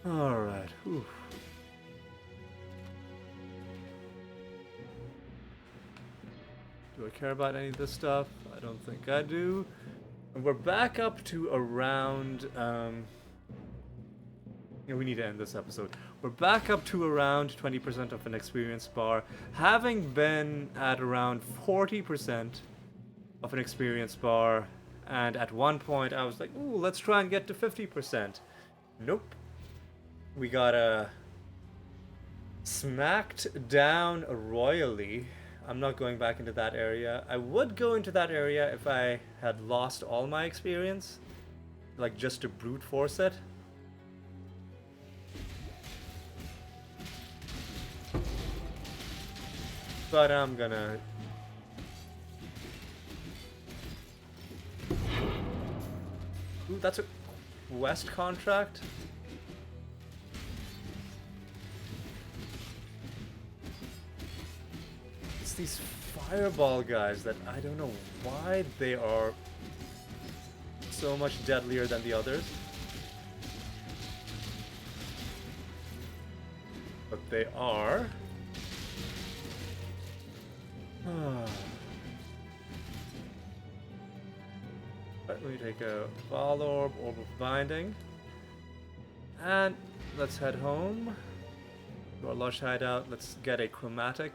Alright, whew. Do I care about any of this stuff? I don't think I do. And we're back up to around, we need to end this episode. We're back up to around 20% of an experience bar, having been at around 40% of an experience bar, and at one point I was like, ooh, let's try and get to 50%. Nope. We got smacked down royally. I'm not going back into that area. I would go into that area if I had lost all my experience, like just to brute force it. But I'm gonna... Ooh, that's a quest contract? It's these fireball guys that I don't know why they are so much deadlier than the others. But they are. Let me take a ball orb, orb of binding, and let's head home to our lush hideout. Let's get a chromatic.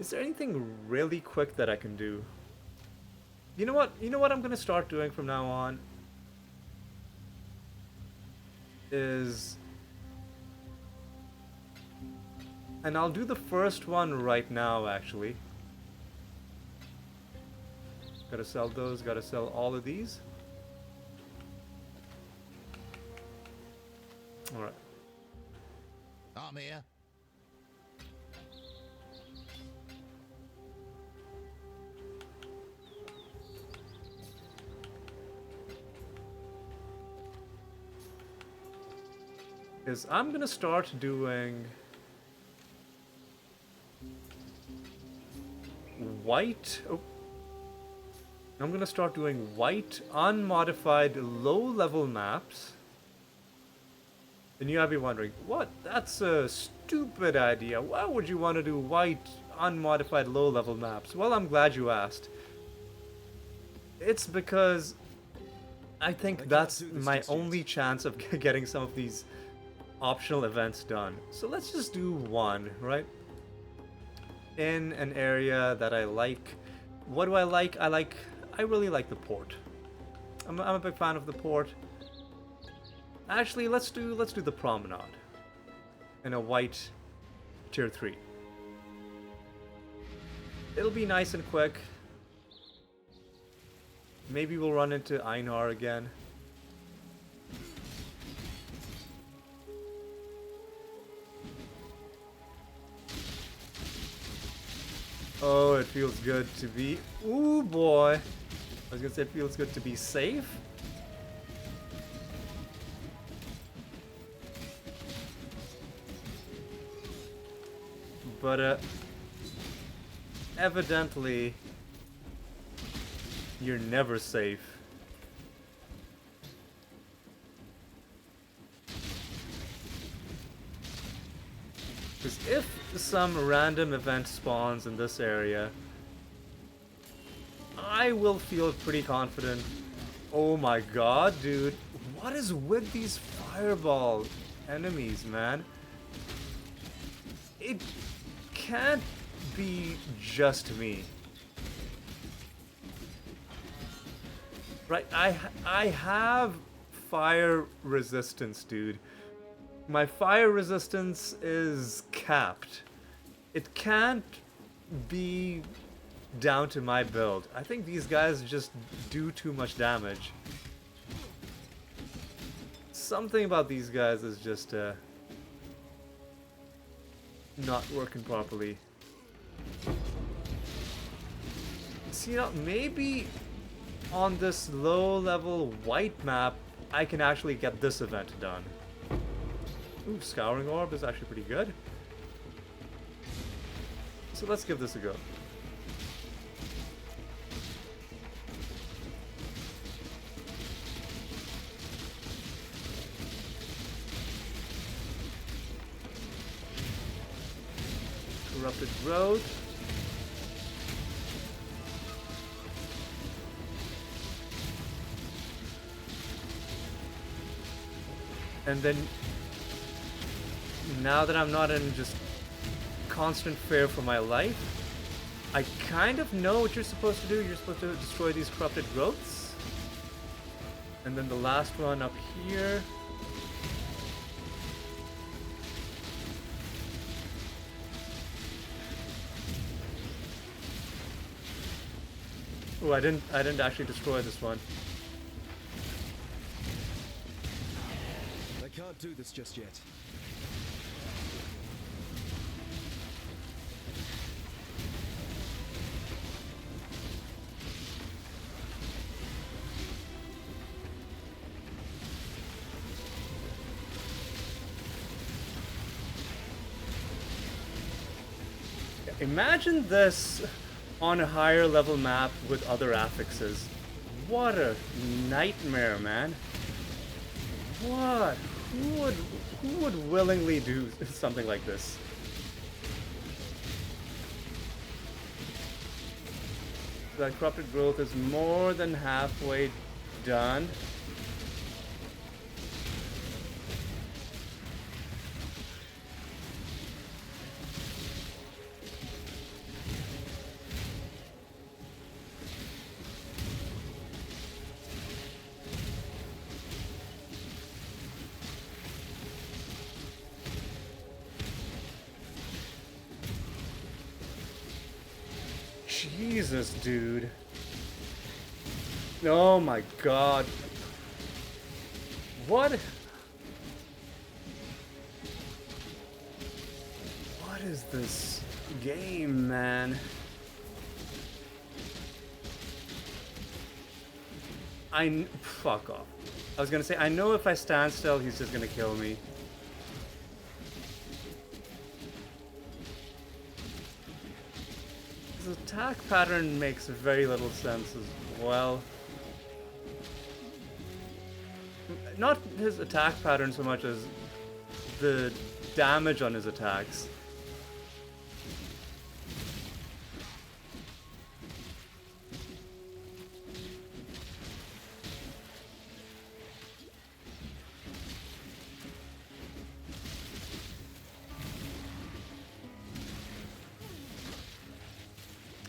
Is there anything really quick that I can do? You know what? You know what I'm gonna start doing from now on is, and I'll do the first one right now actually. Gotta sell those, gotta sell all of these. Alright. I'm here. Is I'm gonna start doing white. Oh. I'm gonna start doing white, unmodified, low-level maps. And you might be wondering, what? That's a stupid idea. Why would you want to do white, unmodified, low-level maps? Well, I'm glad you asked. It's because I think that's my only chance of getting some of these optional events done. So let's just do one, right? In an area that I like. What do I like? I really like the port. I'm a big fan of the port. Actually, let's do the promenade in a white tier 3. It'll be nice and quick. Maybe we'll run into Einar again. Oh, it feels good to be... Ooh, boy. I was gonna say it feels good to be safe. But, evidently, you're never safe. Because if some random event spawns in this area, I will feel pretty confident. Oh my god, dude. What is with these fireball enemies, man? It can't be just me. Right, I have fire resistance, dude. My fire resistance is capped. It can't be down to my build. I think these guys just do too much damage. Something about these guys is just not working properly. See, now maybe on this low level white map I can actually get this event done. Ooh, Scouring Orb is actually pretty good. So let's give this a go. Corrupted Growth. And then, now that I'm not in just constant fear for my life, I kind of know what you're supposed to do. You're supposed to destroy these corrupted growths. And then the last one up here. Oh, I didn't actually destroy this one. I can't do this just yet. Imagine this on a higher level map with other affixes. What a nightmare, man. What? Who would willingly do something like this? That corrupted growth is more than halfway done. Jesus, dude. Oh my god. What? What is this game, man? Fuck off. I was gonna say, I know if I stand still, he's just gonna kill me. His attack pattern makes very little sense as well. Not his attack pattern so much as the damage on his attacks.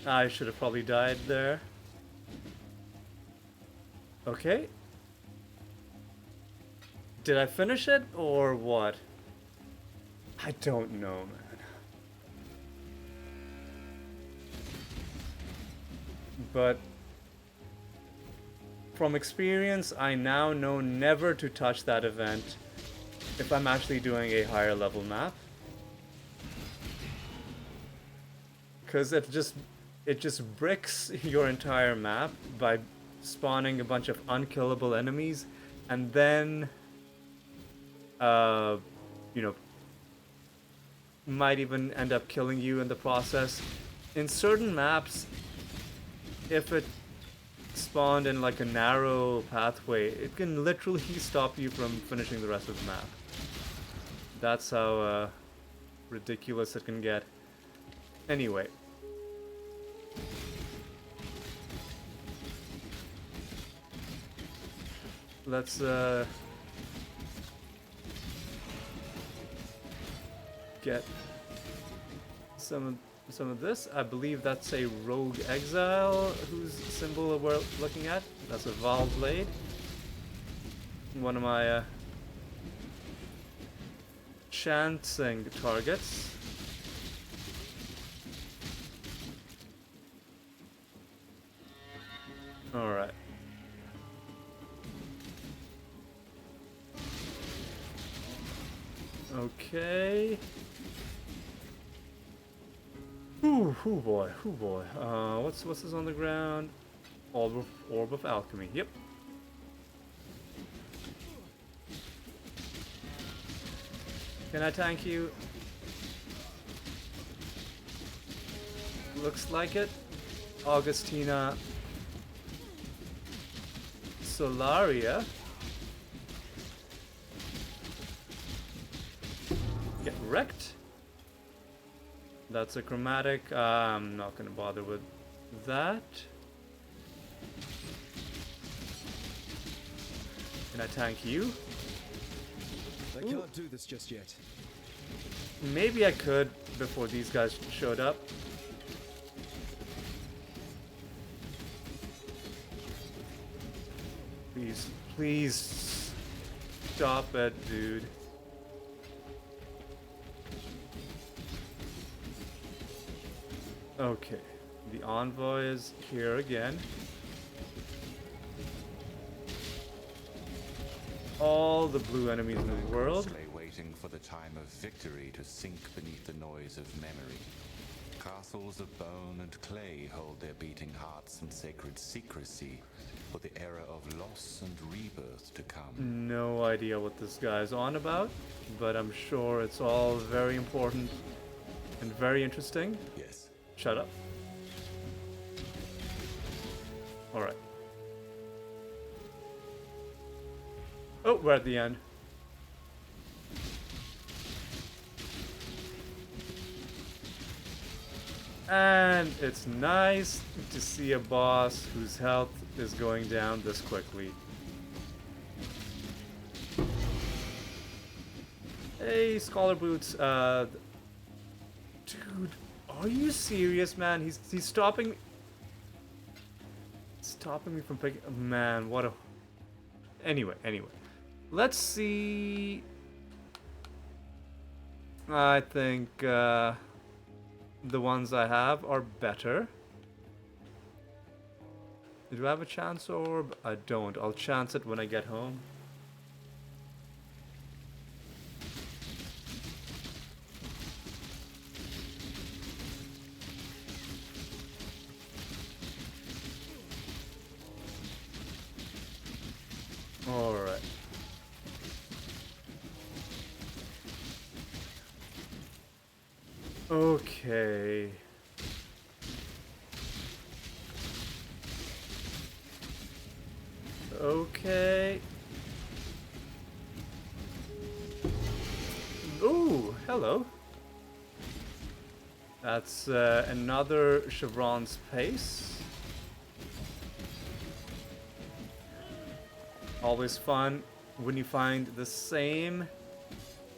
I should have probably died there. Okay. Did I finish it or what? I don't know, man. But from experience, I now know never to touch that event if I'm actually doing a higher level map. Because it just bricks your entire map by spawning a bunch of unkillable enemies, and then you know, might even end up killing you in the process. In certain maps, if it spawned in like a narrow pathway, it can literally stop you from finishing the rest of the map. That's how ridiculous it can get. Anyway. Let's get some of this. I believe that's a rogue exile whose symbol we're looking at. That's a Val blade. One of my chancing targets. Alright. Okay. Ooh boy. What's this on the ground? Orb of alchemy. Yep. Can I tank you? Looks like it. Augustina Solaria. Get wrecked. That's a chromatic. I'm not gonna bother with that. Can I tank you? I can't do this just yet. Maybe I could before these guys showed up. Please stop it, dude. Okay, the envoy is here again. All the blue enemies in the world. Lay waiting for the time of victory to sink beneath the noise of memory. Castles of bone and clay hold their beating hearts in sacred secrecy for the era of loss and rebirth to come. No idea what this guy's on about, but I'm sure it's all very important and very interesting. Yes. Shut up. Alright. Oh, we're at the end. And it's nice to see a boss whose health is going down this quickly. Hey, Scholar Boots. Dude, are you serious, man? He's stopping me. Stopping me from picking. Man, what a. Anyway. Let's see. I think the ones I have are better. Do I have a chance orb? I don't. I'll chance it when I get home. Alright. Okay. Okay. Ooh, hello. That's another Chevron's Pace. Always fun when you find the same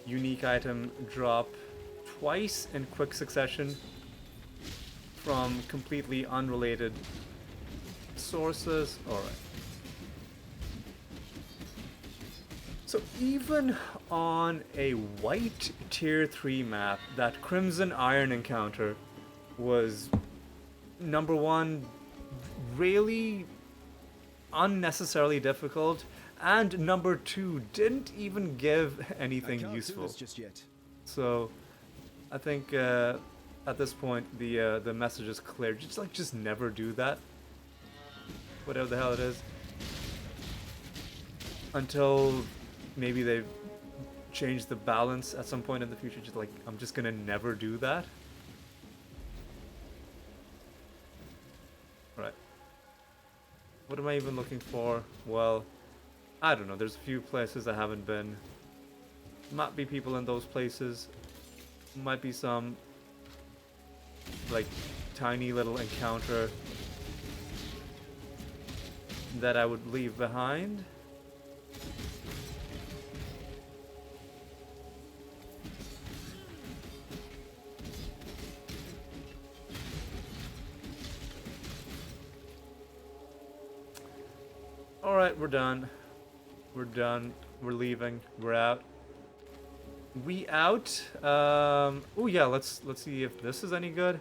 unique item drop twice in quick succession from completely unrelated sources. Alright. So even on a white tier 3 map, that Crimson Iron encounter was number one, really unnecessarily difficult, and number two, didn't even give I anything can't do useful. this just yet. So I think at this point the message is clear. Just never do that. Whatever the hell it is. Until maybe they change the balance at some point in the future. Just like, I'm just gonna never do that. Right. What am I even looking for? Well, I don't know. There's a few places I haven't been. Might be people in those places. Might be some like tiny little encounter that I would leave behind. Alright, we're done. We're done. We're leaving. We're out. We out. Oh yeah, let's see if this is any good.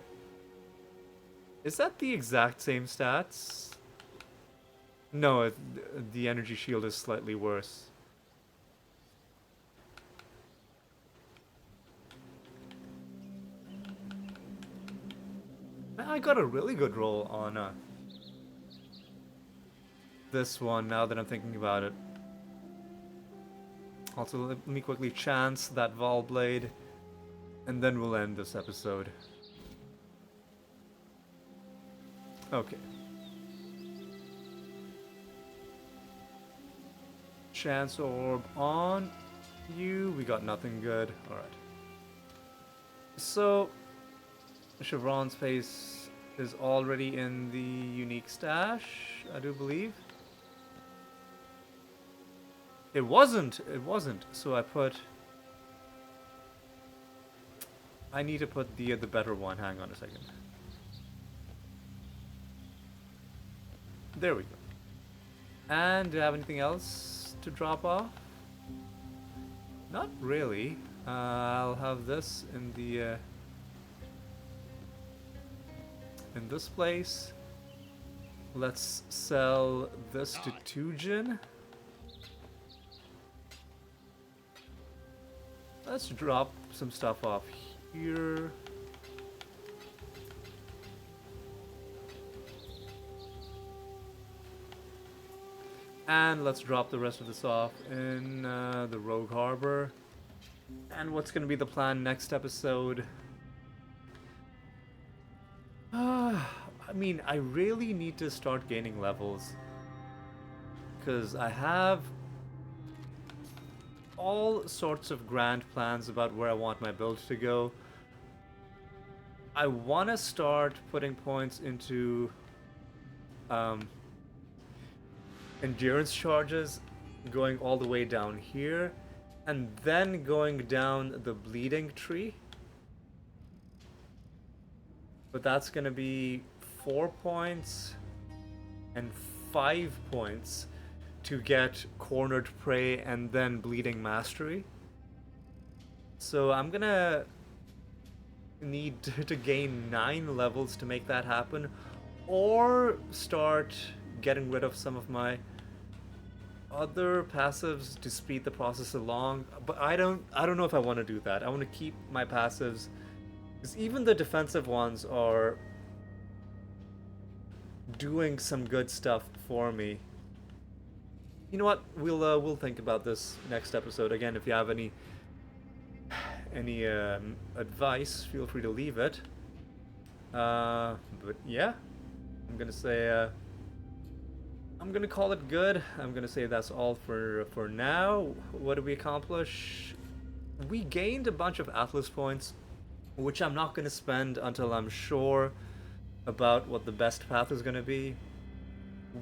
Is that the exact same stats? No, the energy shield is slightly worse. Man, I got a really good roll on this one now that I'm thinking about it. Also, let me quickly chance that Vol Blade, and then we'll end this episode. Okay. Chance Orb on you. We got nothing good. Alright. So, Chevron's face is already in the unique stash, I do believe. It wasn't. So I need to put the better one. Hang on a second. There we go. And do I have anything else to drop off? Not really. I'll have this in the in this place. Let's sell this to Tujin. Let's drop some stuff off here. And let's drop the rest of this off in the Rogue Harbor. And what's going to be the plan next episode? I mean, I really need to start gaining levels. Because I have all sorts of grand plans about where I want my build to go. I want to start putting points into endurance charges, going all the way down here, and then going down the bleeding tree. But that's going to be 4 points and 5 points to get Cornered Prey and then Bleeding Mastery. So I'm gonna need to gain 9 levels to make that happen, or start getting rid of some of my other passives to speed the process along. But I don't know if I want to do that. I want to keep my passives, because even the defensive ones are doing some good stuff for me. You know what? We'll think about this next episode. Again, if you have any advice, feel free to leave it. But yeah, I'm gonna say I'm gonna call it good. I'm gonna say that's all for now. What did we accomplish? We gained a bunch of Atlas points, which I'm not gonna spend until I'm sure about what the best path is gonna be.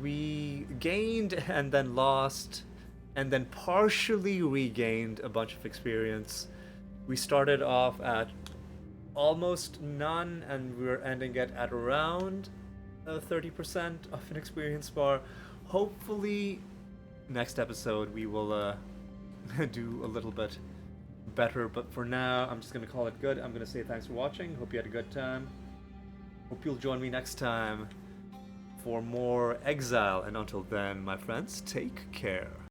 We gained and then lost and then partially regained a bunch of experience. We started off at almost none and we're ending it at around 30% of an experience bar. Hopefully next episode we will do a little bit better. But for now, I'm just gonna call it good. I'm gonna say thanks for watching. Hope you had a good time. Hope you'll join me next time for more Exile. And until then, my friends, take care.